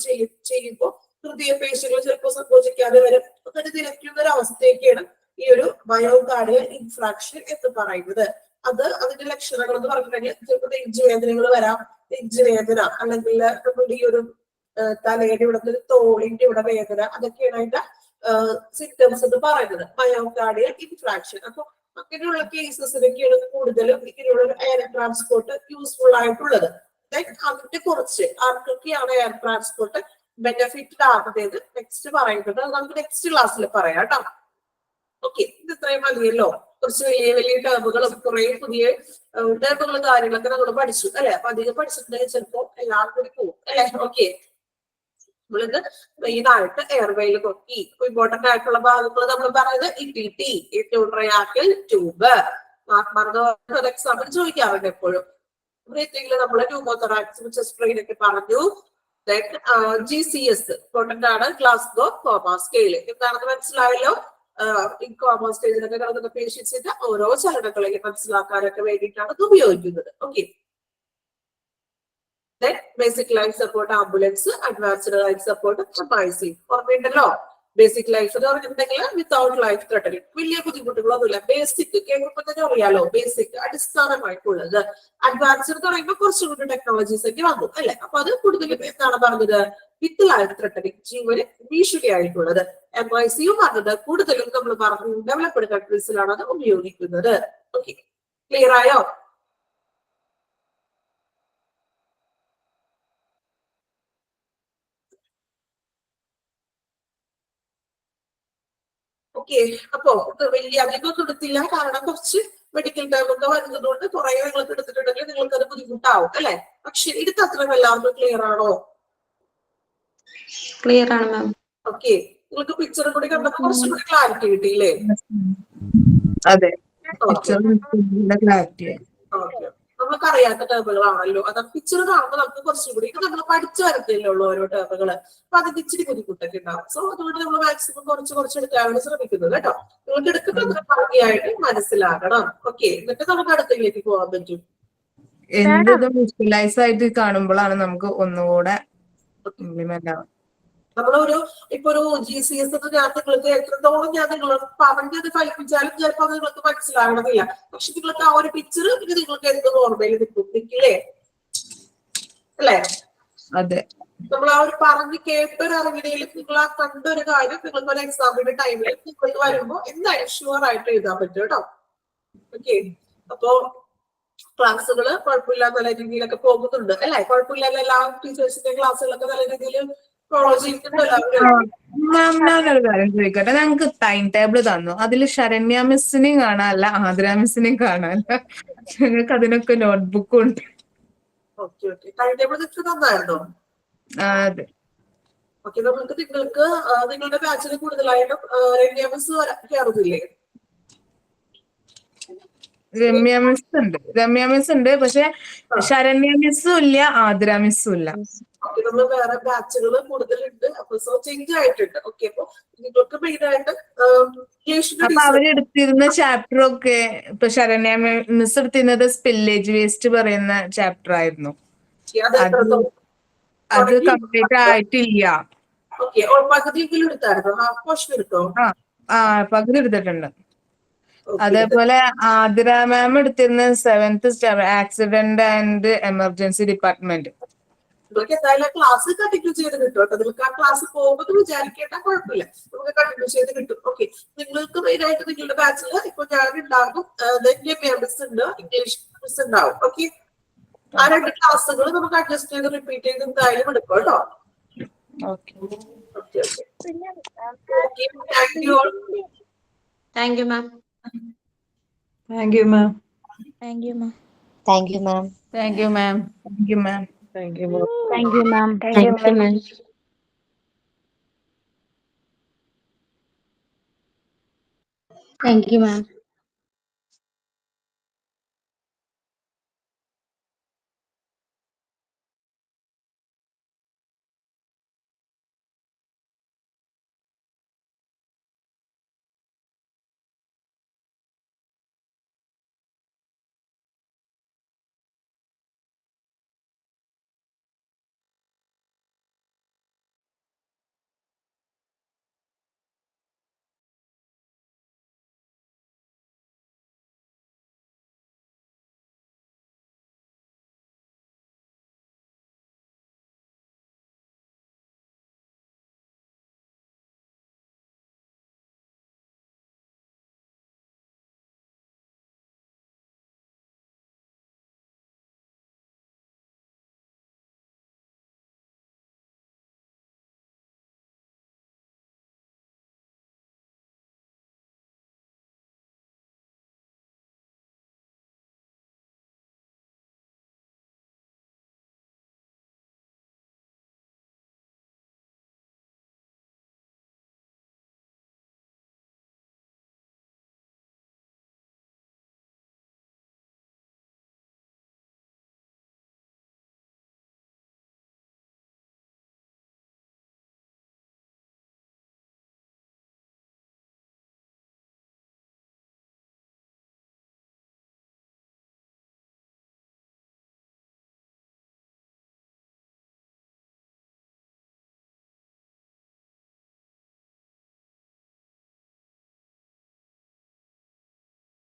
ചെയ്യുമ്പോൾ ഹൃദയപേശികൾ ചിലപ്പോൾ സങ്കോചിക്കാതെ വരും. അങ്ങനെ നിലയ്ക്കുന്ന ഒരു അവസ്ഥയൊക്കെയാണ് ഈ ഒരു മയോകാർഡിയൽ ഇൻഫ്രാക്ഷൻ എന്ന് പറയുന്നത്. അതിന്റെ ലക്ഷണങ്ങൾ എന്ന് പറഞ്ഞിട്ടുണ്ടെങ്കിൽ ചിലപ്പോൾ നെഞ്ചുവേദനകൾ വരാം, നെഞ്ചുവേദന അല്ലെങ്കിൽ നമ്മുടെ ഈ ഒരു തലയുടെ ഇവിടെ ഒരു തോളിന്റെ ഇവിടെ വേദന, അതൊക്കെയാണ് അതിന്റെ സിംറ്റംസ് എന്ന് പറയുന്നത്. Myocardial infarction. അപ്പൊ അങ്ങനെയുള്ള കേസസിലൊക്കെയാണ് കൂടുതലും ഇങ്ങനെയുള്ള എയർ ട്രാൻസ്പോർട്ട് യൂസ്ഫുൾ ആയിട്ടുള്ളത്. അതിന്റെ കുറച്ച് ആർക്കൊക്കെയാണ് എയർ ട്രാൻസ്പോർട്ട് ബെനിഫിറ്റഡ് ആകുന്നത് നെക്സ്റ്റ് പറയുന്നത് നമുക്ക് നെക്സ്റ്റ് ക്ലാസ്സിൽ പറയാം കേട്ടോ. ഓക്കെ, ഇത് ഇത്രയും മതിയല്ലോ. കുറച്ച് വലിയ വലിയ ടേമുകളും കുറെ പുതിയ ടേമുകളും കാര്യങ്ങളൊക്കെ നമ്മൾ പഠിച്ചു അല്ലെ. അപ്പൊ അധികം പഠിച്ചിട്ടുണ്ടെങ്കിൽ ചിലപ്പോ എല്ലാം കൂടി പോകും അല്ലെ. ഓക്കെ, നമ്മളിത് മെയിൻ ആയിട്ട് എയർവേയിൽ നോക്കി ഇമ്പോർട്ടന്റ് ആയിട്ടുള്ള ഭാഗങ്ങൾ നമ്മൾ പറയുന്നത് ഇടിടി, ട്യൂട്രയാക്കിൽ ട്യൂബ്. മാർക്ക്മാർക്ക് എക്സാമ്പിൾ ചോദിക്കാറുണ്ട് എപ്പോഴും. ബ്രീത്തിങ്ങിൽ നമ്മൾ ന്യൂമോതൊറാക്സ്, ചെസ്റ്റ് ട്രെയിൻ ഒക്കെ പറഞ്ഞു. GCS ഇമ്പോർട്ടന്റ് ആണ്, ഗ്ലാസ്ഗോ കോമ സ്കെയിൽ. എന്താണെന്ന് മനസ്സിലായല്ലോ. ഈ കോമ സ്റ്റേജിലൊക്കെ കിടക്കുന്ന പേഷ്യൻസിന്റെ ഓരോ ചലനങ്ങളെയും മനസ്സിലാക്കാനൊക്കെ വേണ്ടിയിട്ടാണ് ഇത് ഉപയോഗിക്കുന്നത്. Okay, basic life support ambulance, advanced life support MIC. ഓർമ്മയുണ്ടല്ലോ. ബേസിക് ലൈഫ് എന്ന് പറഞ്ഞിട്ടുണ്ടെങ്കിൽ വിത്തൗട്ട് ലൈഫ് ത്രെട്ടനിങ്, വലിയ ബുദ്ധിമുട്ടുകളൊന്നുമില്ല. ബേസിക് കേൾക്കുമ്പോൾ തന്നെ അറിയാലോ, ബേസിക് അടിസ്ഥാനമായിട്ടുള്ളത്. അഡ്വാൻസ്ഡ് എന്ന് പറയുമ്പോൾ കുറച്ചും കൂടി ടെക്നോളജീസ് ഒക്കെ വന്നു അല്ലെ. അപ്പൊ അത് കൂടുതലും എന്താണ് പറഞ്ഞത്, വിത്ത് ലൈഫ് ത്രെട്ടനിങ്, ജീവന് ഭീഷണിയായിട്ടുള്ളത്. MICയും പറഞ്ഞത് കൂടുതലും നമ്മൾ പറഞ്ഞു ഡെവലപ്ഡ് കൺട്രീസിലാണ് അത് ഉപയോഗിക്കുന്നത്. ഓക്കെ, ക്ലിയർ ആയോ? ഓക്കെ, അപ്പോ വലിയ അധികം എടുത്തില്ല, കാരണം കുറച്ച് മെഡിക്കൽ ടേമൊക്കെ വരുന്നതുകൊണ്ട് കുറെ നിങ്ങൾക്ക് എടുത്തിട്ടുണ്ടെങ്കിൽ നിങ്ങൾക്ക് അത് ബുദ്ധിമുട്ടാവും അല്ലെ. പക്ഷെ എടുത്ത അത്രയും എല്ലാവർക്കും ക്ലിയർ ആണോ? ക്ലിയർ ആണ് മാം. ഓക്കെ, നിങ്ങൾക്ക് പിക്ചറും കൂടി കണ്ടപ്പോൾ കുറച്ചും കൂടി ക്ലാരിറ്റി കിട്ടിയില്ലേ? അതെ, ക്ലാരിറ്റി. ഓക്കെ, നമുക്ക് അറിയാത്ത ടേമുകളാണല്ലോ. അത് പിക്ചർ കാണുമ്പോൾ നമുക്ക് കുറച്ചും കൂടി നമ്മൾ പഠിച്ചു വരത്തില്ലേ ഉള്ളൂ ഓരോ ടേമുകള്. അപ്പൊ അതിന് ഇച്ചിരി ബുദ്ധിമുട്ടൊക്കെ ഉണ്ടാവും. സോ അതുകൊണ്ട് നമ്മൾ മാക്സിമം കുറച്ച് എടുക്കാനാണ് ശ്രമിക്കുന്നത് കേട്ടോ. നിങ്ങൾക്ക് എടുക്കുന്നത് ഭംഗിയായിട്ട് മനസ്സിലാക്കണം. ഓക്കെ, എന്നിട്ട് നമുക്ക് അടുത്തതിലേക്ക് പോകാൻ പറ്റും. എന്തും വിഷ്വലൈസ് ആയിട്ട് കാണുമ്പോഴാണ് നമുക്ക് ഒന്നുകൂടെ ഇംപ്ലിമെന്റ് ആവുക. നമ്മളൊരു ഇപ്പൊ ഒരു GCS ഞാൻ നിങ്ങൾക്ക് എത്രത്തോളം ഞാൻ നിങ്ങൾ പറഞ്ഞത് ഫലിപ്പിച്ചാലും ചിലപ്പോൾ നിങ്ങൾക്ക് മനസ്സിലാകണമെന്നില്ല. പക്ഷെ നിങ്ങൾക്ക് ആ ഒരു പിക്ചർ പിന്നെ നിങ്ങൾക്ക് എന്ത് ഓർമ്മയിൽ നിൽക്കില്ലേ അല്ലെ. അതെ, നമ്മൾ ആ ഒരു പറഞ്ഞ് കേട്ടൊരു അറിവിടയിലും നിങ്ങൾ ആ കണ്ടൊരു കാര്യം നിങ്ങൾക്ക് ഒരു എക്സാമിന്റെ ടൈമിൽ നിങ്ങൾക്ക് വരുമ്പോ എന്തായാലും ഷുവർ ആയിട്ട് എഴുതാൻ പറ്റും കേട്ടോ. ഓക്കെ, അപ്പോ ക്ലാസ്സുകള് കുഴപ്പമില്ല, നല്ല രീതിയിലൊക്കെ പോകുന്നുണ്ട് അല്ലെ. കുഴപ്പമില്ല, എല്ലാ ടീച്ചേഴ്സിന്റെ ക്ലാസ്സുകളൊക്കെ നല്ല രീതിയിൽ ഫോളോ ചെയ്യുന്നുണ്ടല്ലോ. ഞാനൊരു കാര്യം ചോദിക്കട്ടെ, ഞങ്ങൾക്ക് ടൈം ടേബിൾ തന്നു. അതിൽ ശരണ്യ മിസ്സിനെയും കാണാനല്ല, ആതിര മിസ്സിനെയും കാണാനല്ല. ഞങ്ങൾക്ക് അതിനൊക്കെ നോട്ട്ബുക്കും ഉണ്ട്. ഓക്കെ, ടൈം ടേബിൾ നിങ്ങൾക്ക് തന്നായിരുന്നോ? അതെ. ഓക്കെ, നിങ്ങൾക്ക് നിങ്ങളുടെ ബാച്ചിൽ കൂടുതലായിട്ടും രമ്യ മിസ് കയറുന്നില്ലേ? രമ്യ മിസ് ഉണ്ട്, പക്ഷെ ശരണ്യ മിസ്സും ഇല്ല, ആതിര മിസ്സും ഇല്ല. ഓക്കെ, നമ്മൾ വേറെ ബാച്ചുകൾ കൂടുതലുണ്ട്. അപ്പൊ സോ ചേഞ്ച് ആയിട്ടുണ്ട്. ഓക്കെ, അപ്പൊ നിങ്ങൾക്ക് മെയിൻ ആയിട്ട് അപ്പൊ അവരെടുത്തിരുന്ന ചാപ്റ്റർ ഒക്കെ ഇപ്പൊ ശരണ്യ മിസ് എടുത്തിരുന്നത് സ്പില്ലേജ് വേസ്റ്റ് പറയുന്ന ചാപ്റ്റർ ആയിരുന്നു. അത് കംപ്ലീറ്റ് ആയിട്ടില്ല. ഓക്കെ, പകുതിയെങ്കിലും എടുത്തായിരുന്നോ? ഹാഫ് പോർഷൻ എടുത്തോ? പകുതി എടുത്തിട്ടുണ്ട്. അതേപോലെ ആതിര മാം എടുത്തിരുന്ന 7th accident and emergency department. നിങ്ങൾക്ക് എന്തായാലും ക്ലാസ് കണ്ടിന്യൂ ചെയ്ത് കിട്ടും കേട്ടോ. നിങ്ങൾക്ക് ആ ക്ലാസ് പോകുമ്പോൾ വിചാരിക്കേണ്ട കുഴപ്പമില്ല, നമുക്ക് കണ്ടിന്യൂ ചെയ്ത് കിട്ടും. ഓക്കെ, നിങ്ങൾക്ക് മെയിൻ ആയിട്ട് നിങ്ങളുടെ ബാച്ചിൽ ഇപ്പൊ ഞാൻ ഉണ്ടാകും, മിസ് ഉണ്ട്, ഇംഗ്ലീഷ് മിസ് ഉണ്ടാവും. ഓക്കെ, ആ 2 ക്ലാസ്സുകൾ നമുക്ക് അഡ്ജസ്റ്റ് ചെയ്ത് റിപ്പീറ്റ് ചെയ്ത് എന്തായാലും എടുക്കും കേട്ടോ. Thank you ma'am. Thank you, ma'am. Thank you, ma'am. Thank you, ma'am. Thank you, ma'am. Thank you, ma'am. Thank you, ma'am. Thank you, ma'am. Thank you ma'am. Thank you, ma'am.